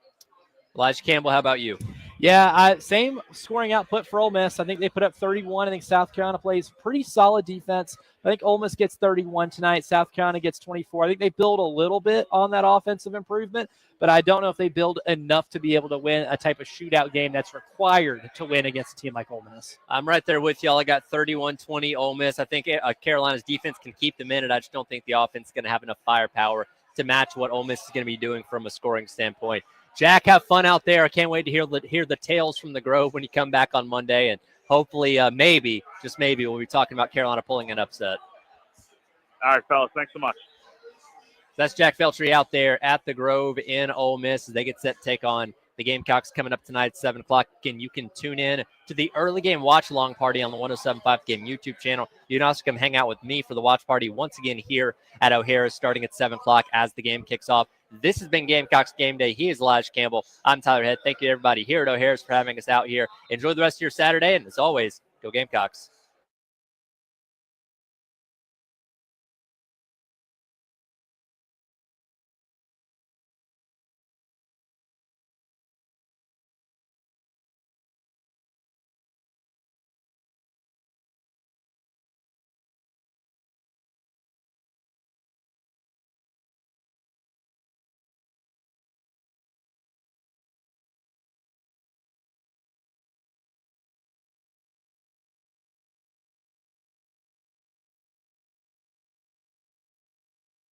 Speaker 1: Elijah Campbell, how about you?
Speaker 2: Yeah, same scoring output for Ole Miss. I think they put up 31. I think South Carolina plays pretty solid defense. I think Ole Miss gets 31 tonight. South Carolina gets 24. I think they build a little bit on that offensive improvement, but I don't know if they build enough to be able to win a type of shootout game that's required to win against a team like Ole Miss.
Speaker 1: I'm right there with y'all. I got 31-20 Ole Miss. I think Carolina's defense can keep them in it. I just don't think the offense is going to have enough firepower to match what Ole Miss is going to be doing from a scoring standpoint. Jack, have fun out there. I can't wait to hear the tales from the Grove when you come back on Monday, and hopefully, maybe, just maybe, we'll be talking about Carolina pulling an upset.
Speaker 7: All right, fellas. Thanks so much.
Speaker 1: That's Jack Feltry out there at the Grove in Ole Miss as they get set to take on the Gamecocks coming up tonight at 7 o'clock. Again, you can tune in to the early game watch-along party on the 107.5 Game YouTube channel. You can also come hang out with me for the watch party once again here at O'Hara starting at 7 o'clock as the game kicks off. This has been Gamecocks Game Day. He is Elijah Campbell. I'm Tyler Head. Thank you to everybody here at O'Hara's for having us out here. Enjoy the rest of your Saturday, and as always, go Gamecocks.